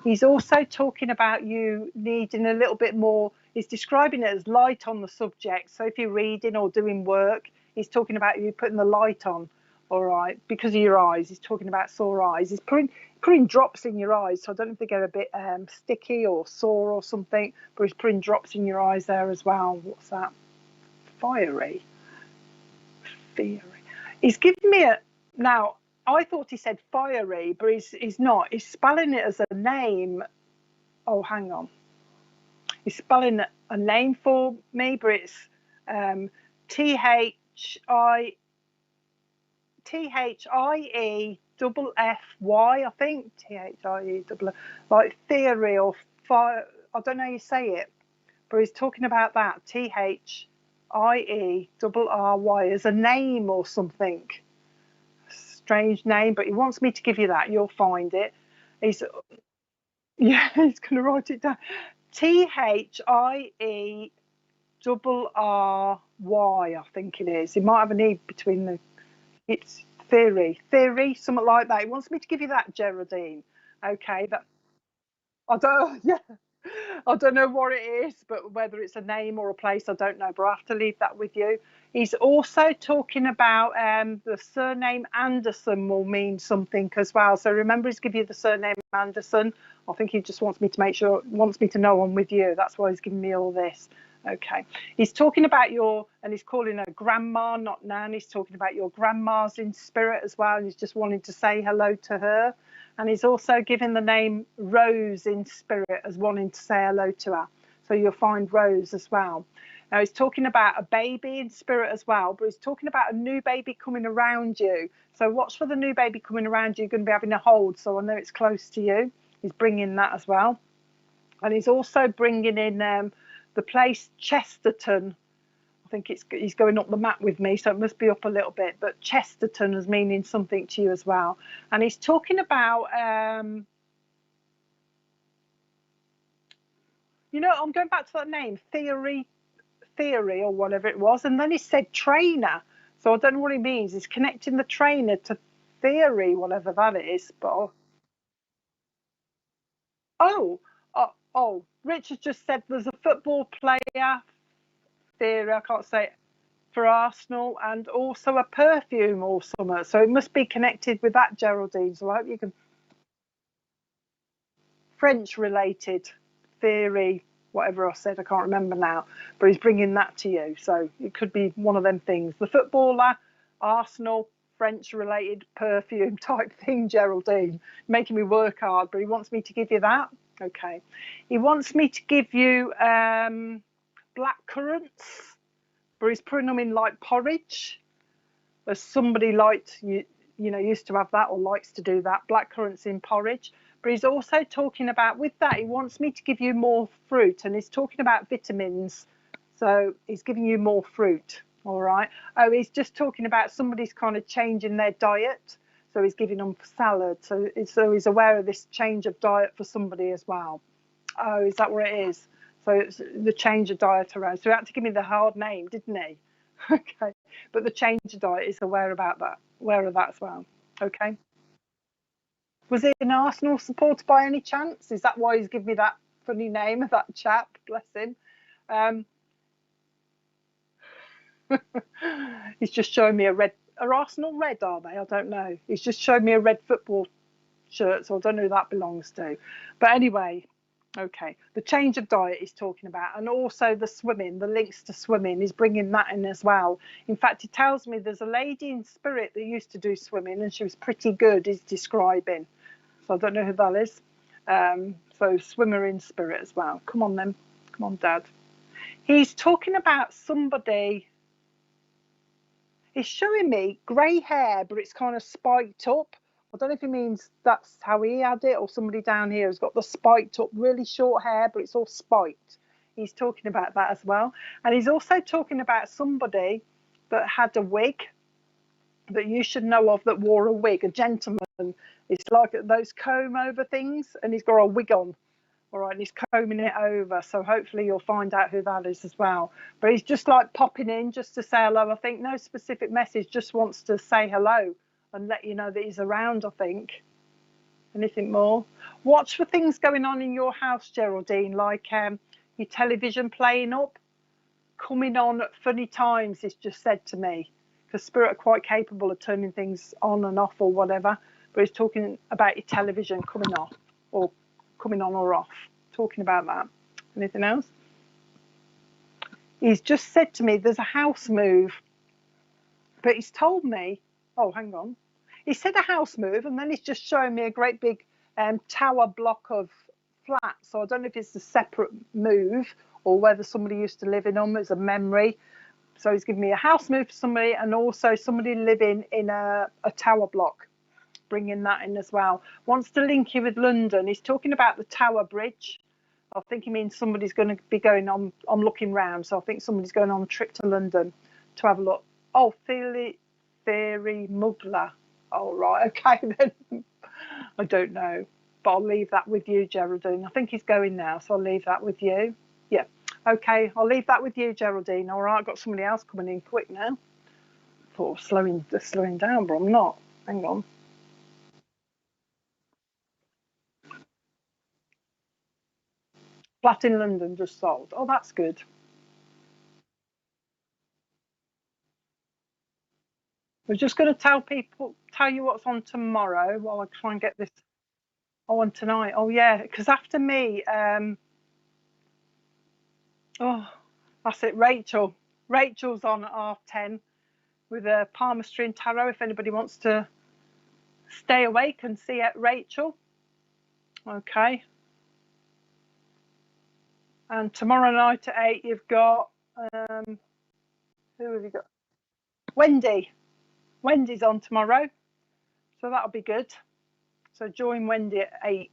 He's also talking about you needing a little bit more. He's describing it as light on the subject. So if you're reading or doing work, he's talking about you putting the light on. All right, because of your eyes. He's talking about sore eyes. He's putting drops in your eyes. So I don't know if they get a bit sticky or sore or something, but he's putting drops in your eyes there as well. What's that? Fiery. He's giving me a, now I thought he said fiery, but he's not. He's spelling it as a name. Oh, hang on. He's spelling a name for me, but it's THIEFFY, I think. THIE, like theory or fire. I don't know how you say it, but he's talking about that. THIERRY as a name or something. Strange name, but he wants me to give you that. You'll find it. He's going to write it down. THIERRY, I think it is. He might have an E between the. It's theory, something like that. He wants me to give you that, Geraldine. Okay, that. I don't. Yeah. I don't know what it is, but whether it's a name or a place, I don't know. But I have to leave that with you. He's also talking about the surname Anderson will mean something as well. So remember, he's giving you the surname Anderson. I think he just wants me to make sure, wants me to know I'm with you. That's why he's giving me all this. Okay. He's talking about and he's calling her grandma, not Nan. He's talking about your grandma's in spirit as well. And he's just wanting to say hello to her. And he's also given the name Rose in spirit as wanting to say hello to her. So you'll find Rose as well. Now he's talking about a baby in spirit as well, but he's talking about a new baby coming around you. So watch for the new baby coming around you. You're going to be having a hold, so I know it's close to you. He's bringing that as well. And he's also bringing in the place Chesterton. I think he's going up the map with me, so it must be up a little bit. But Chesterton is meaning something to you as well. And he's talking about, I'm going back to that name, theory or whatever it was. And then he said trainer. So I don't know what he means. He's connecting the trainer to theory, whatever that is. But Richard just said there's a football player, theory, I can't say it, for Arsenal, and also a perfume or something. So it must be connected with that, Geraldine. So I hope you can. French related theory, whatever I said, I can't remember now, but he's bringing that to you. So it could be one of them things. The footballer, Arsenal, French related perfume type thing, Geraldine, making me work hard, but he wants me to give you that. Okay. He wants me to give you black currants, but he's putting them in like porridge. As somebody used to have that or likes to do that, black currants in porridge. But he's also talking about, with that, he wants me to give you more fruit, and he's talking about vitamins. So he's giving you more fruit. All right. Oh, he's just talking about somebody's kind of changing their diet. So he's giving them salad. So he's aware of this change of diet for somebody as well. Oh, is that what it is? So it's the change of diet around. So he had to give me the hard name, didn't he? Okay. But the change of diet is aware of that as well. Okay. Was he an Arsenal supporter by any chance? Is that why he's given me that funny name of that chap? Bless him. He's just showing me a red. Are Arsenal red, are they? I don't know. He's just showed me a red football shirt, so I don't know who that belongs to. But anyway, okay. The change of diet he's talking about, and also the swimming, the links to swimming, he's bringing that in as well. In fact, he tells me there's a lady in spirit that used to do swimming, and she was pretty good, he's describing. So I don't know who that is. So swimmer in spirit as well. Come on then. Come on, Dad. He's talking about somebody. He's showing me grey hair, but it's kind of spiked up. I don't know if he means that's how he had it, or somebody down here has got the spiked up, really short hair, but it's all spiked. He's talking about that as well. And he's also talking about somebody that had a wig that you should know of, that wore a wig, a gentleman. It's like those comb over things, and he's got a wig on. All right, and he's combing it over, so hopefully you'll find out who that is as well. But he's just like popping in just to say hello. I think no specific message, just wants to say hello and let you know that he's around, I think. Anything more? Watch for things going on in your house, Geraldine, like your television playing up, coming on at funny times, it's just said to me. Because Spirit are quite capable of turning things on and off or whatever. But he's talking about your television coming off or coming on or off, talking about that. Anything else? He's just said to me there's a house move, but he's told me, oh, hang on. He said a house move, and then he's just showing me a great big tower block of flats. So I don't know if it's a separate move or whether somebody used to live in them as a memory. So he's giving me a house move for somebody and also somebody living in a tower block, bringing that in as well. Wants to link you with London. He's talking about the Tower Bridge. I think he means somebody's going to be going on. I'm looking round, so I think somebody's going on a trip to London to have a look. Oh, Theory Muggler. Oh, right, okay then. I don't know, but I'll leave that with you, Geraldine. I think he's going now, so I'll leave that with you. Yeah, okay, I'll leave that with you, Geraldine. All right, I've got somebody else coming in quick now. I thought slowing down, but I'm not. Hang on. Flat in London just sold. Oh, that's good. We're just going to tell you what's on tomorrow while I try and get this on tonight. Oh, yeah, because after me, oh, that's it, Rachel. Rachel's on at 10:30 with a palmistry and tarot if anybody wants to stay awake and see it, Rachel. Okay. And tomorrow night at 8, you've got, who have you got? Wendy. Wendy's on tomorrow. So that'll be good. So join Wendy at 8.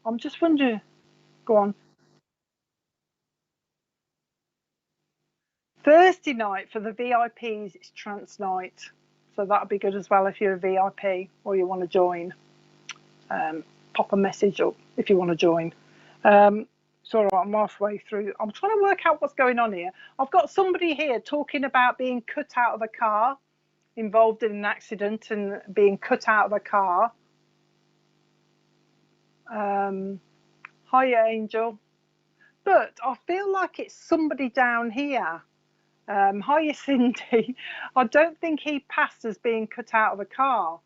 I'm just wondering, go on. Thursday night for the VIPs, it's trance night. So that'll be good as well if you're a VIP or you want to join. Pop a message up if you want to join. So I'm halfway through. I'm trying to work out what's going on here. I've got somebody here talking about being cut out of a car, involved in an accident and being cut out of a car. Hiya, Angel. But I feel like it's somebody down here. Hiya, Cindy. I don't think he passed as being cut out of a car.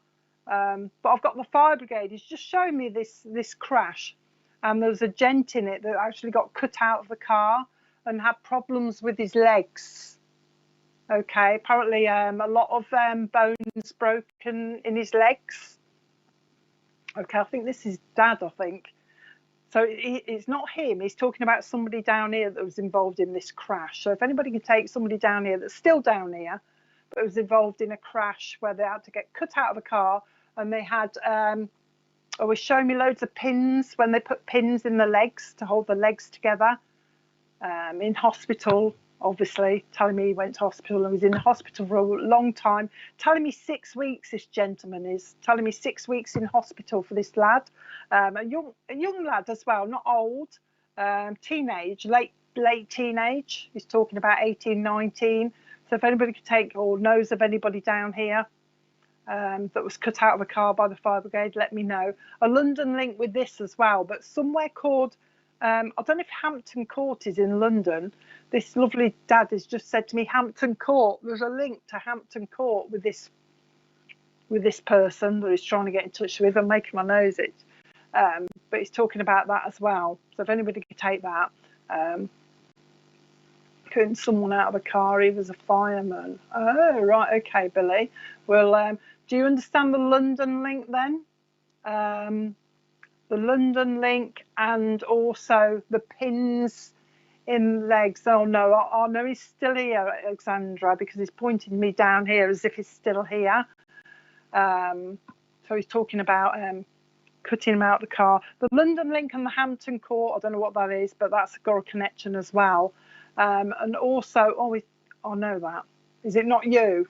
But I've got the fire brigade. He's just showing me this crash. And there's a gent in it that actually got cut out of the car and had problems with his legs. Okay, apparently a lot of bones broken in his legs. Okay, I think this is Dad, I think. So it's not him. He's talking about somebody down here that was involved in this crash. So if anybody can take somebody down here that's still down here, but was involved in a crash where they had to get cut out of a car and they had, was showing me loads of pins when they put pins in the legs to hold the legs together. In hospital, obviously, telling me he went to hospital and was in the hospital for a long time. Telling me 6 weeks, this gentleman is telling me 6 weeks in hospital for this lad, a young lad as well, not old, teenage, late teenage. He's talking about 18, 19. So if anybody could take or knows of anybody down here that was cut out of a car by the fire brigade, let me know. A London link with this as well, but somewhere called, I don't know if Hampton Court is in London. This lovely Dad has just said to me Hampton Court. There's a link to Hampton Court with this person that he's trying to get in touch with. I'm making my nose itch, but he's talking about that as well. So if anybody could take that, cutting someone out of a car. He was a fireman. Oh, right, okay, Billy. Well, do you understand the London link then? The London link and also the pins in legs. Oh no, I know he's still here, Alexandra, because he's pointing me down here as if he's still here. So he's talking about cutting him out of the car. The London link and the Hampton Court, I don't know what that is, but that's got a connection as well. And also, I know that. Is it not you?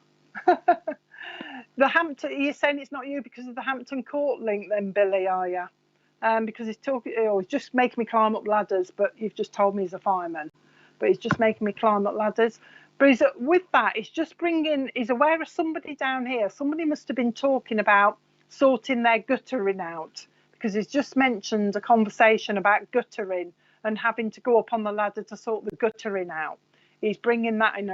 The Hampton, you're saying it's not you because of the Hampton Court link then, Billy, are you? because he's talking, he's just making me climb up ladders, but you've just told me he's a fireman. But he's just making me climb up ladders. But with that, he's just he's aware of somebody down here. Somebody must have been talking about sorting their guttering out, because he's just mentioned a conversation about guttering and having to go up on the ladder to sort the guttering out. He's bringing that in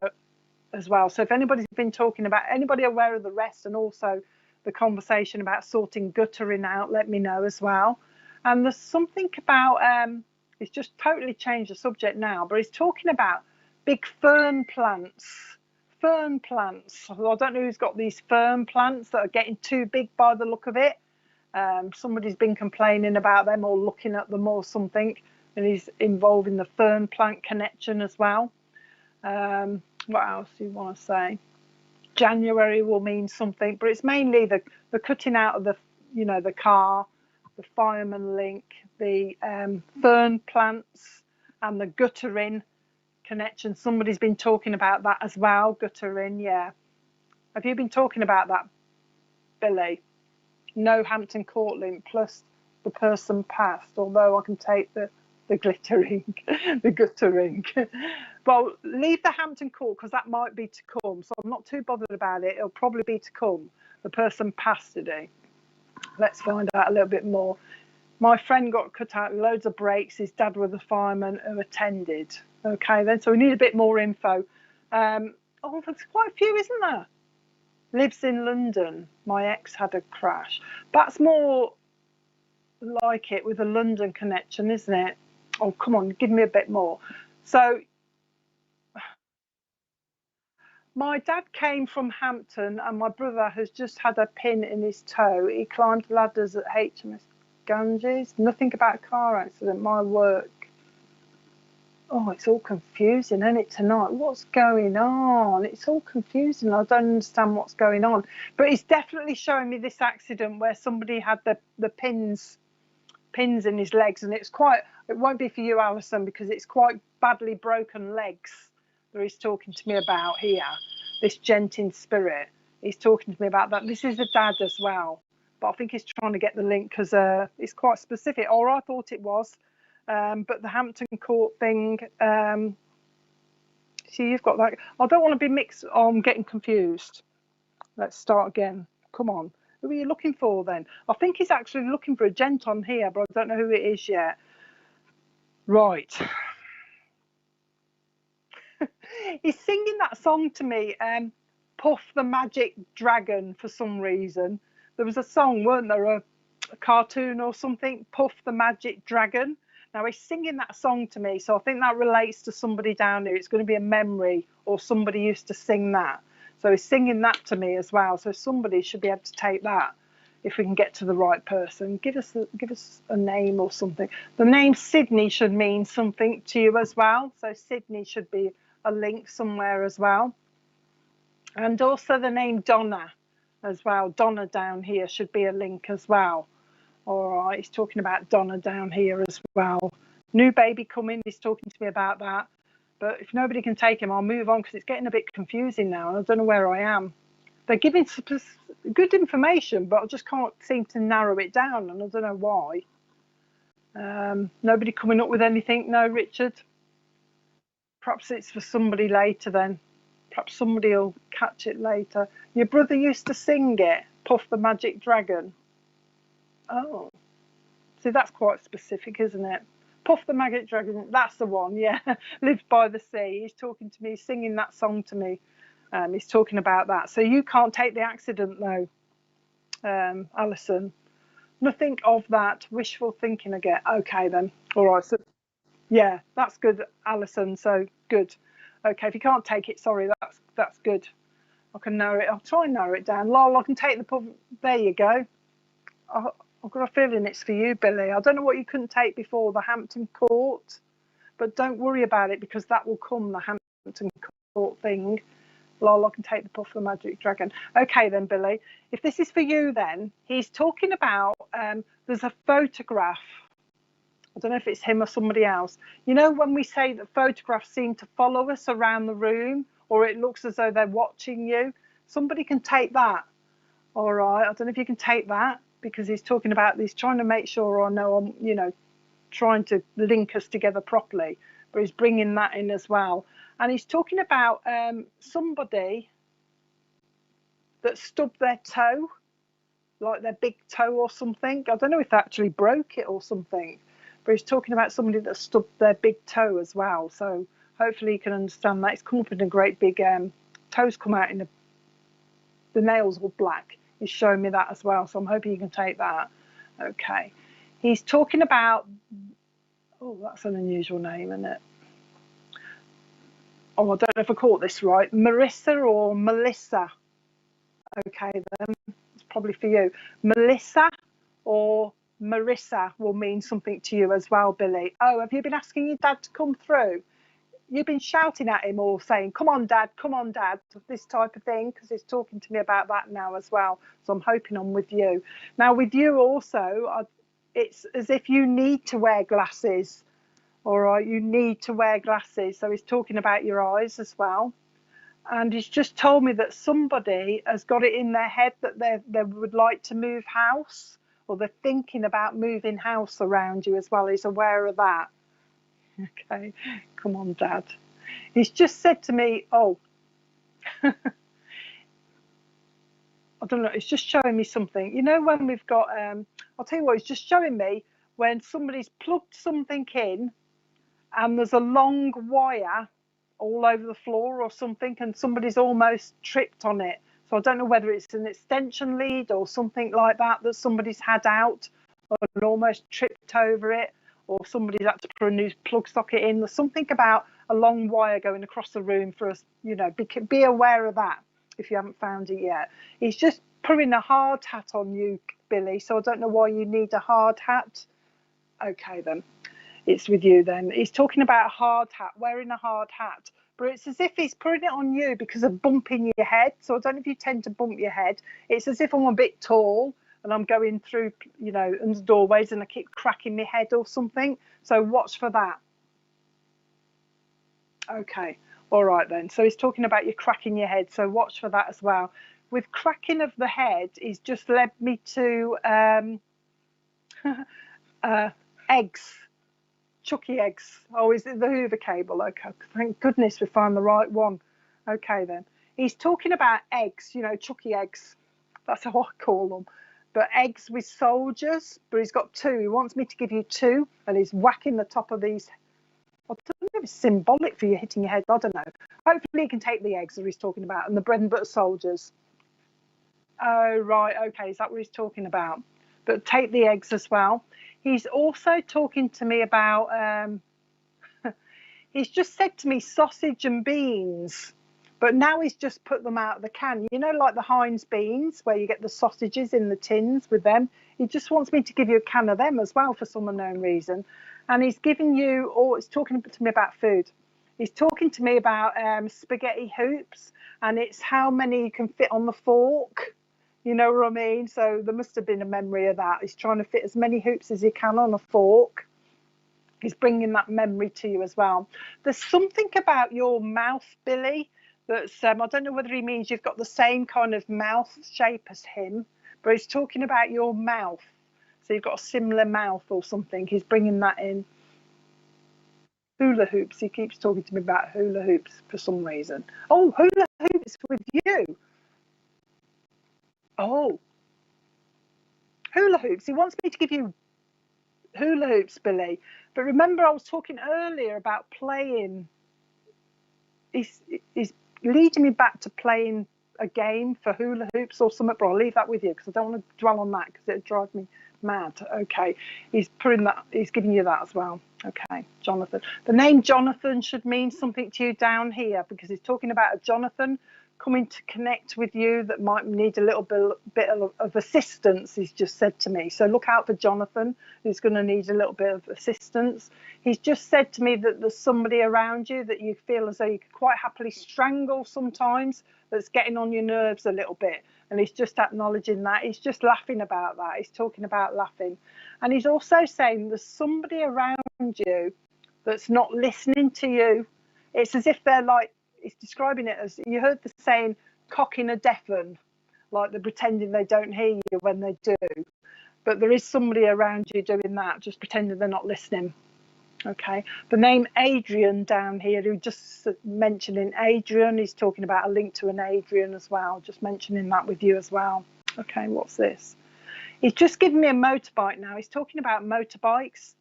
as well. So if anybody's been talking about, anybody aware of the rest, and also the conversation about sorting guttering out, let me know as well. And there's something about, he's just totally changed the subject now, but he's talking about big fern plants. Fern plants. Well, I don't know who's got these fern plants that are getting too big by the look of it. Somebody's been complaining about them or looking at them or something, and he's involving the fern plant connection as well. What else do you want to say? January will mean something, but it's mainly the cutting out of the, the car, the fireman link, the fern plants, and the guttering connection. Somebody's been talking about that as well, guttering, yeah. Have you been talking about that, Billy? No Hampton Court link, plus the person passed, although I can take the glittering, the guttering. Well, leave the Hampton Court, because that might be to come, so I'm not too bothered about it. It'll probably be to come. The person passed today. Let's find out a little bit more. My friend got cut out loads of breaks. His dad was a fireman who attended. Okay, then, so we need a bit more info. Oh, there's quite a few, isn't there? Lives in London. My ex had a crash. That's more like it with a London connection, isn't it? Oh, come on, give me a bit more. So my dad came from Hampton, and my brother has just had a pin in his toe. He climbed ladders at HMS Ganges. Nothing about a car accident. My work. Oh, it's all confusing, isn't it, tonight? What's going on? It's all confusing. I don't understand what's going on. But it's definitely showing me this accident where somebody had the pins in his legs, and it won't be for you, Alison, because it's quite badly broken legs that he's talking to me about here. This gent in spirit, he's talking to me about that. This is the dad as well, but I think he's trying to get the link because it's quite specific, or I thought it was. But the Hampton Court thing, see, you've got that. I don't want to be mixed. I'm getting confused. Let's start again. Come on. Who are you looking for then? I think he's actually looking for a gent on here, but I don't know who it is yet. Right. He's singing that song to me, Puff the Magic Dragon, for some reason. There was a song, weren't there, a cartoon or something, Puff the Magic Dragon. Now he's singing that song to me, so I think that relates to somebody down here. It's going to be a memory, or somebody used to sing that. So he's singing that to me as well. So somebody should be able to take that if we can get to the right person. Give us a name or something. The name Sydney should mean something to you as well. So Sydney should be a link somewhere as well. And also the name Donna as well. Donna down here should be a link as well. All right, he's talking about Donna down here as well. New baby coming, he's talking to me about that. But if nobody can take him, I'll move on, because it's getting a bit confusing now, and I don't know where I am. They're giving good information, but I just can't seem to narrow it down, and I don't know why. Nobody coming up with anything? No, Richard? Perhaps it's for somebody later then. Perhaps somebody will catch it later. Your brother used to sing it, Puff the Magic Dragon. Oh, see, that's quite specific, isn't it? Puff the Magic Dragon, that's the one, yeah. Lives by the sea. He's talking to me, singing that song to me. He's talking about that. So you can't take the accident, though, Alison. Nothing of that. Wishful thinking again. Okay, then. All right. So, yeah, that's good, Alison. So good. Okay, if you can't take it, sorry, that's good. I can narrow it. I'll try and narrow it down. Lol, I can take the puff. There you go. I've got a feeling it's for you, Billy. I don't know what you couldn't take before, the Hampton Court, but don't worry about it, because that will come, the Hampton Court thing. Lol, I can take the Puff the Magic Dragon. Okay then, Billy. If this is for you then, he's talking about, there's a photograph. I don't know if it's him or somebody else. You know when we say that photographs seem to follow us around the room, or it looks as though they're watching you? Somebody can take that. All right, I don't know if you can take that. because he's talking about, he's trying to make sure I know I'm, you know, trying to link us together properly, but he's bringing that in as well. And he's talking about somebody that stubbed their toe, like their big toe or something. I don't know if they actually broke it or something, but he's talking about somebody that stubbed their big toe as well. So hopefully you can understand that. It's come up in a great big toes come out in the nails all black. He's showing me that as well, so I'm hoping you can take that. Okay, he's talking about, oh, that's an unusual name, isn't it? Oh, I don't know if I caught this right. Marissa or Melissa? Okay, then it's probably for you. Melissa or Marissa will mean something to you as well, Billy. Oh, have you been asking your dad to come through? You've been shouting at him or saying, come on, Dad, this type of thing, because he's talking to me about that now as well. So I'm hoping I'm with you. Now, with you also, it's as if you need to wear glasses. All right, you need to wear glasses. So he's talking about your eyes as well. And he's just told me that somebody has got it in their head that they would like to move house, or they're thinking about moving house around you as well. He's aware of that. Okay, come on, Dad. He's just said to me, oh, I don't know, it's just showing me something. You know, when we've got, I'll tell you what, he's just showing me when somebody's plugged something in and there's a long wire all over the floor or something, and somebody's almost tripped on it. So I don't know whether it's an extension lead or something like that somebody's had out and almost tripped over it, or somebody's had to put a new plug socket in. There's something about a long wire going across the room for us, you know, be aware of that if you haven't found it yet. He's just putting a hard hat on you, Billy, so I don't know why you need a hard hat. Okay, then. It's with you then. He's talking about a hard hat, wearing a hard hat, but it's as if he's putting it on you because of bumping your head. So I don't know if you tend to bump your head. It's as if I'm a bit tall and I'm going through, you know, under doorways and I keep cracking my head or something. So watch for that. Okay, all right then. So he's talking about you cracking your head. So watch for that as well. With cracking of the head, he's just led me to eggs. Chucky eggs. Oh, is it the Hoover cable? Okay, thank goodness we found the right one. Okay, then. He's talking about eggs, you know, Chucky eggs. That's how I call them. But eggs with soldiers, but he's got two. He wants me to give you two, and he's whacking the top of these. I don't know if it's symbolic for you hitting your head. I don't know. Hopefully he can take the eggs that he's talking about, and the bread and butter soldiers. Oh, right. Okay, is that what he's talking about? But take the eggs as well. He's also talking to me about, he's just said to me sausage and beans, but now he's just put them out of the can. You know, like the Heinz beans, where you get the sausages in the tins with them. He just wants me to give you a can of them as well for some unknown reason. And he's giving you, or he's talking to me about food. He's talking to me about spaghetti hoops, and it's how many you can fit on the fork. You know what I mean? So there must have been a memory of that. He's trying to fit as many hoops as he can on a fork. He's bringing that memory to you as well. There's something about your mouth, Billy, that's, I don't know whether he means you've got the same kind of mouth shape as him, but he's talking about your mouth. So you've got a similar mouth or something. He's bringing that in. Hula hoops. He keeps talking to me about hula hoops for some reason. Oh, hula hoops with you. Oh, hula hoops. He wants me to give you hula hoops, Billy. But remember, I was talking earlier about playing. He's leading me back to playing a game for hula hoops or something, but I'll leave that with you because I don't want to dwell on that because it'd drive me mad. Okay, he's putting that. He's giving you that as well. Okay, Jonathan. The name Jonathan should mean something to you down here because he's talking about a Jonathan coming to connect with you that might need a little bit of assistance, he's just said to me. So look out for Jonathan, who's going to need a little bit of assistance. He's just said to me that there's somebody around you that you feel as though you could quite happily strangle sometimes, that's getting on your nerves a little bit. And he's just acknowledging that. He's just laughing about that. He's talking about laughing. And he's also saying there's somebody around you that's not listening to you. It's as if they're like, he's describing it as, you heard the saying, cocking a deaf un. like they're pretending they don't hear you when they do. But there is somebody around you doing that, just pretending they're not listening. Okay, the name Adrian down here, who just mentioning Adrian, he's talking about a link to an Adrian as well, just mentioning that with you as well. Okay, what's this? He's just given me a motorbike now. He's talking about motorbikes.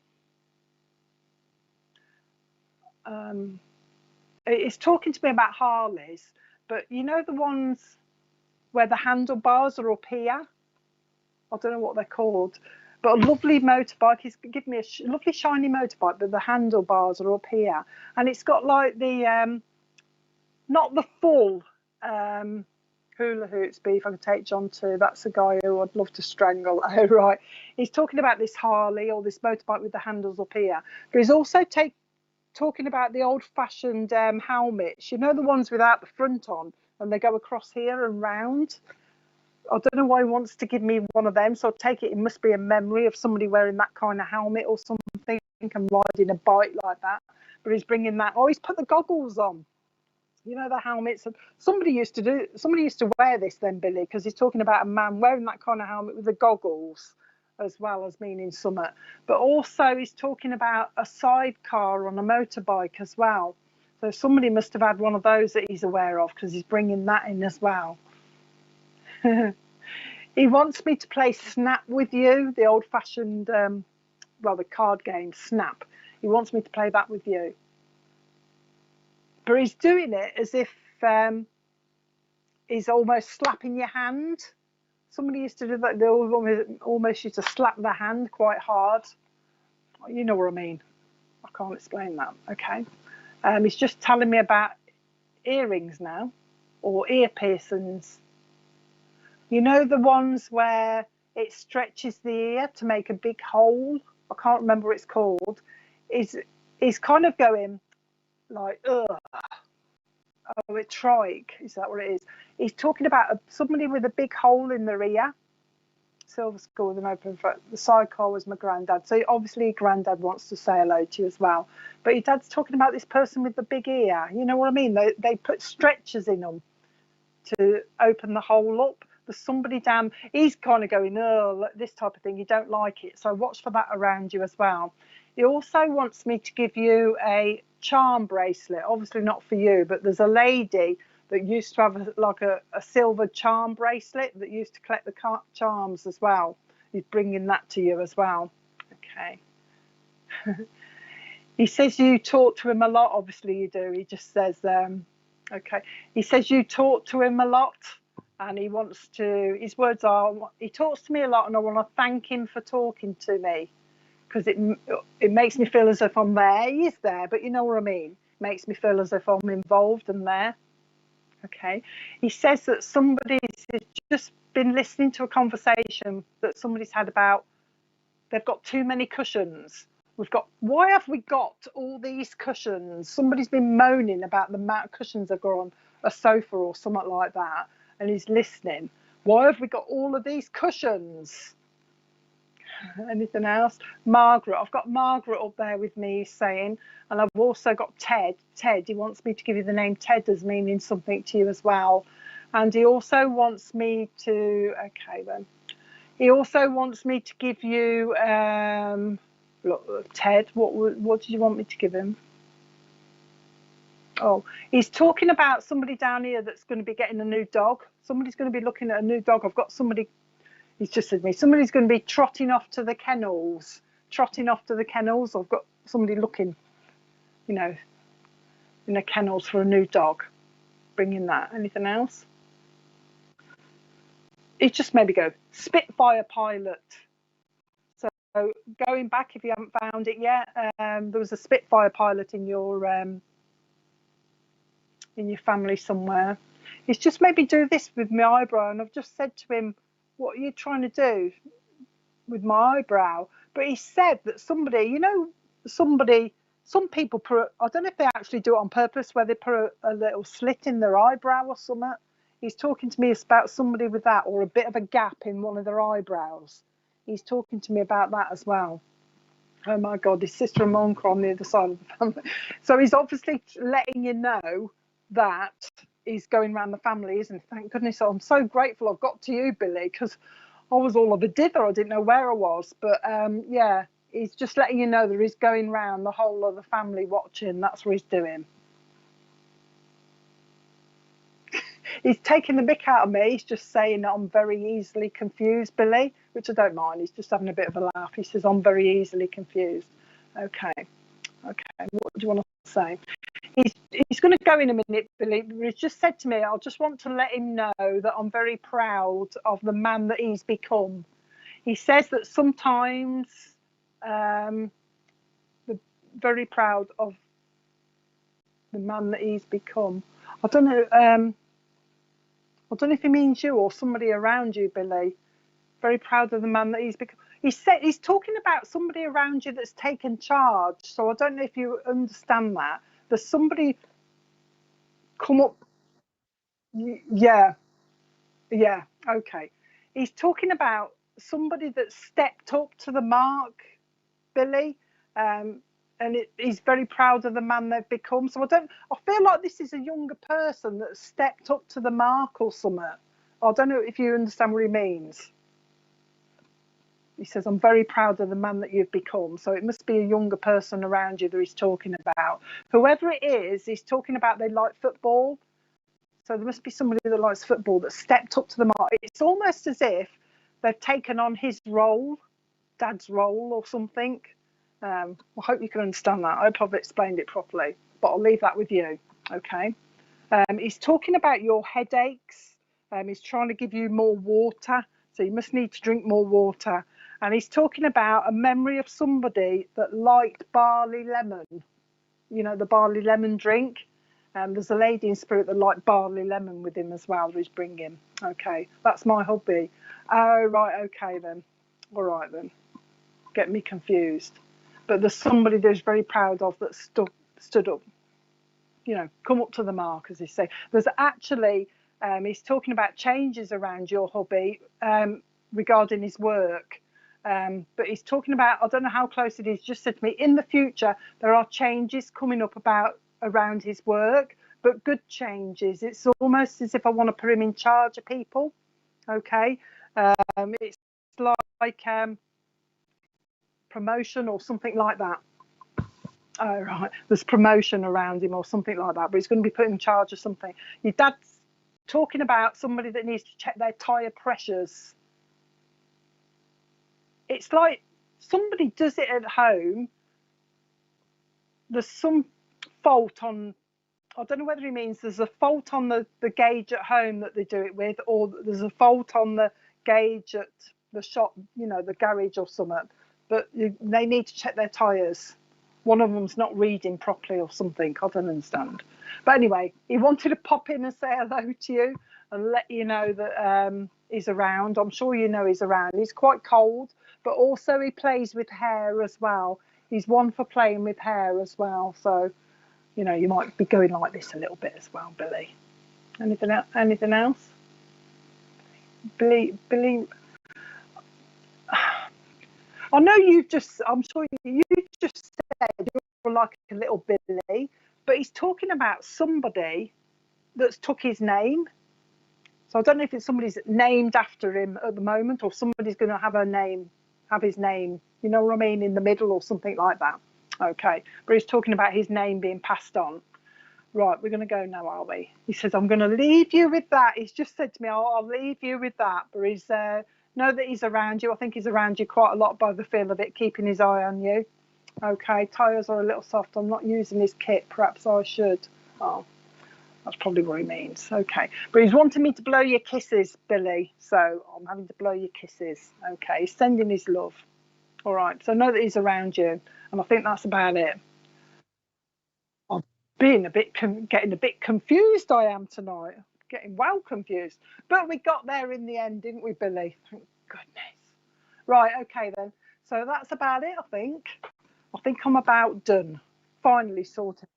He's talking to me about Harleys, but you know the ones where the handlebars are up here? I don't know what they're called, but a lovely motorbike. He's given me a lovely shiny motorbike, but the handlebars are up here, and it's got like the not the full hula hoops. But if I could take John too, that's a guy who I'd love to strangle. Oh right, he's talking about this Harley or this motorbike with the handles up here, but he's also talking about the old-fashioned helmets. You know, the ones without the front on, and they go across here and round. I don't know why he wants to give me one of them, so I take it must be a memory of somebody wearing that kind of helmet or something and riding a bike like that. But he's bringing that. Oh, he's put the goggles on. You know, the helmets. Somebody used to wear this then, Billy, because he's talking about a man wearing that kind of helmet with the goggles, as well as meaning summer. But also he's talking about a sidecar on a motorbike as well. So somebody must have had one of those that he's aware of, because he's bringing that in as well. He wants me to play Snap with you, the old-fashioned, the card game Snap. He wants me to play that with you. But he's doing it as if he's almost slapping your hand. Somebody used to do that. They almost used to slap their hand quite hard. You know what I mean. I can't explain that. Okay. He's just telling me about earrings now, or ear piercings. You know, the ones where it stretches the ear to make a big hole? I can't remember what it's called. He's kind of going like, ugh. Oh, it's trike. Is that what it is? He's talking about somebody with a big hole in their ear. Silver Skull with an open foot. The sidecar was my granddad. So obviously granddad wants to say hello to you as well. But your dad's talking about this person with the big ear. You know what I mean? They put stretchers in them to open the hole up. There's somebody down, he's kind of going, oh, this type of thing, you don't like it. So watch for that around you as well. He also wants me to give you a charm bracelet. Obviously not for you, but there's a lady that used to have a silver charm bracelet that used to collect the charms as well. He's bringing that to you as well. Okay. He says you talk to him a lot. Obviously you do. He just says, okay. He says you talk to him a lot. And he wants to, his words are, he talks to me a lot and I want to thank him for talking to me, because it makes me feel as if I'm there. He is there, but you know what I mean? It makes me feel as if I'm involved and there. Okay. He says that somebody's just been listening to a conversation that somebody's had about, they've got too many cushions. Why have we got all these cushions? Somebody's been moaning about the amount of cushions they've got on a sofa or something like that. And he's listening. Why have we got all of these cushions? Anything else? Margaret. I've got Margaret up there with me saying, and I've also got Ted. Ted, he wants me to give you the name Ted as meaning something to you as well. And he also wants me to, okay then. He also wants me to give you, look, Ted, what did you want me to give him? Oh, he's talking about somebody down here that's going to be getting a new dog. Somebody's going to be looking at a new dog. I've got somebody, he's just said to me, somebody's going to be trotting off to the kennels. I've got somebody looking, you know, in the kennels for a new dog. Bringing that. Anything else? It just maybe go, Spitfire pilot. So going back, if you haven't found it yet, there was a Spitfire pilot in your family somewhere. He's just made me do this with my eyebrow, and I've just said to him, what are you trying to do with my eyebrow? But he said that somebody, you know, some people put, I don't know if they actually do it on purpose, where they put a little slit in their eyebrow or something. He's talking to me about somebody with that, or a bit of a gap in one of their eyebrows. He's talking to me about that as well. Oh my God, his sister and mum are on the other side of the family. So he's obviously letting you know that is going around the family, isn't it? Thank goodness. I'm so grateful I've got to you, Billy, because I was all of a dither. I didn't know where I was. But yeah, he's just letting you know that he's going round the whole of the family watching. That's what he's doing. He's taking the mick out of me. He's just saying that I'm very easily confused, Billy, which I don't mind. He's just having a bit of a laugh. He says, I'm very easily confused. Okay. What do you want to say? He's going to go in a minute, Billy. He's just said to me, I just want to let him know that I'm very proud of the man that he's become. He says that sometimes very proud of the man that he's become. I don't know if he means you or somebody around you, Billy. Very proud of the man that he's become. He's talking about somebody around you that's taken charge. So I don't know if you understand that. There's somebody come up. Yeah, okay. He's talking about somebody that stepped up to the mark, Billy. And he's very proud of the man they've become. So I feel like this is a younger person that stepped up to the mark or something. I don't know if you understand what he means. He says, I'm very proud of the man that you've become. So it must be a younger person around you that he's talking about. Whoever it is, he's talking about they like football. So there must be somebody that likes football that stepped up to the mark. It's almost as if they've taken on his role, Dad's role or something. I hope you can understand that. I hope I've explained it properly, but I'll leave that with you. Okay. He's talking about your headaches. He's trying to give you more water. So you must need to drink more water. And he's talking about a memory of somebody that liked barley lemon. You know, the barley lemon drink. There's a lady in spirit that liked barley lemon with him as well that he's bringing. Okay, that's my hubby. Oh, right, okay then. All right then. Get me confused. But there's somebody that he's very proud of that stood up. You know, come up to the mark, as he say. There's actually, he's talking about changes around your hubby regarding his work. But he's talking about, I don't know how close it is, just said to me, in the future, there are changes coming up around his work, but good changes. It's almost as if I want to put him in charge of people. Okay. It's like promotion or something like that. Oh, right. There's promotion around him or something like that, but he's going to be put in charge of something. Your dad's talking about somebody that needs to check their tyre pressures. It's like somebody does it at home. There's some fault on, I don't know whether he means there's a fault on the gauge at home that they do it with, or there's a fault on the gauge at the shop, you know, the garage or something. But they need to check their tyres. One of them's not reading properly or something. I don't understand. But anyway, he wanted to pop in and say hello to you and let you know that he's around. I'm sure you know he's around. He's quite cold, but also he plays with hair as well. He's one for playing with hair as well. So, you know, you might be going like this a little bit as well, Billy. Anything else? Billy, I know I'm sure you just said you're like a little Billy, but he's talking about somebody that's took his name. So I don't know if it's somebody's named after him at the moment, or somebody's going to have his name, you know what I mean, in the middle or something like that. Okay, but he's talking about his name being passed on. Right, we're going to go now, are we? He says, I'm going to leave you with that. He's just said to me, I'll leave you with that. But he's know that he's around you. I think he's around you quite a lot by the feel of it, keeping his eye on you. Okay, tyres are a little soft. I'm not using his kit. Perhaps I should. Oh, that's probably what he means. Okay, but he's wanting me to blow your kisses, Billy. So I'm having to blow your kisses. Okay, he's sending his love. All right, so know that he's around you. And I think that's about it. I'm getting a bit confused, I am tonight. Getting well confused. But we got there in the end, didn't we, Billy? Thank goodness. Right, okay then. So that's about it, I think. I think I'm about done. Finally sorted.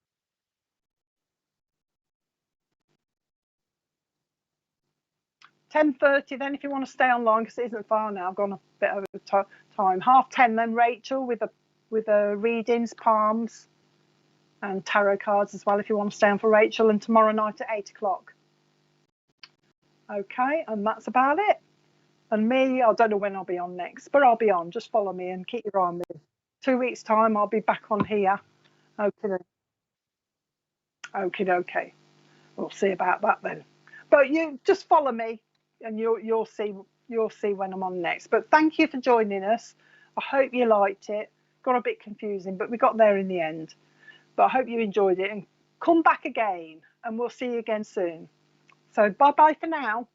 10:30 then, if you want to stay online, because it isn't far now. I've gone a bit over time. 10:30 then, Rachel, with the readings, palms, and tarot cards as well, if you want to stay on for Rachel. And tomorrow night at 8 o'clock. Okay, and that's about it. And me, I don't know when I'll be on next, but I'll be on. Just follow me and keep your eye on me. 2 weeks' time, I'll be back on here. Okay, okay, okay. We'll see about that then. But you just follow me, and you'll see when I'm on next. But thank you for joining us. I hope you liked it. Got a bit confusing, but we got there in the end. But I hope you enjoyed it, and come back again, and we'll see you again soon. So bye bye for now.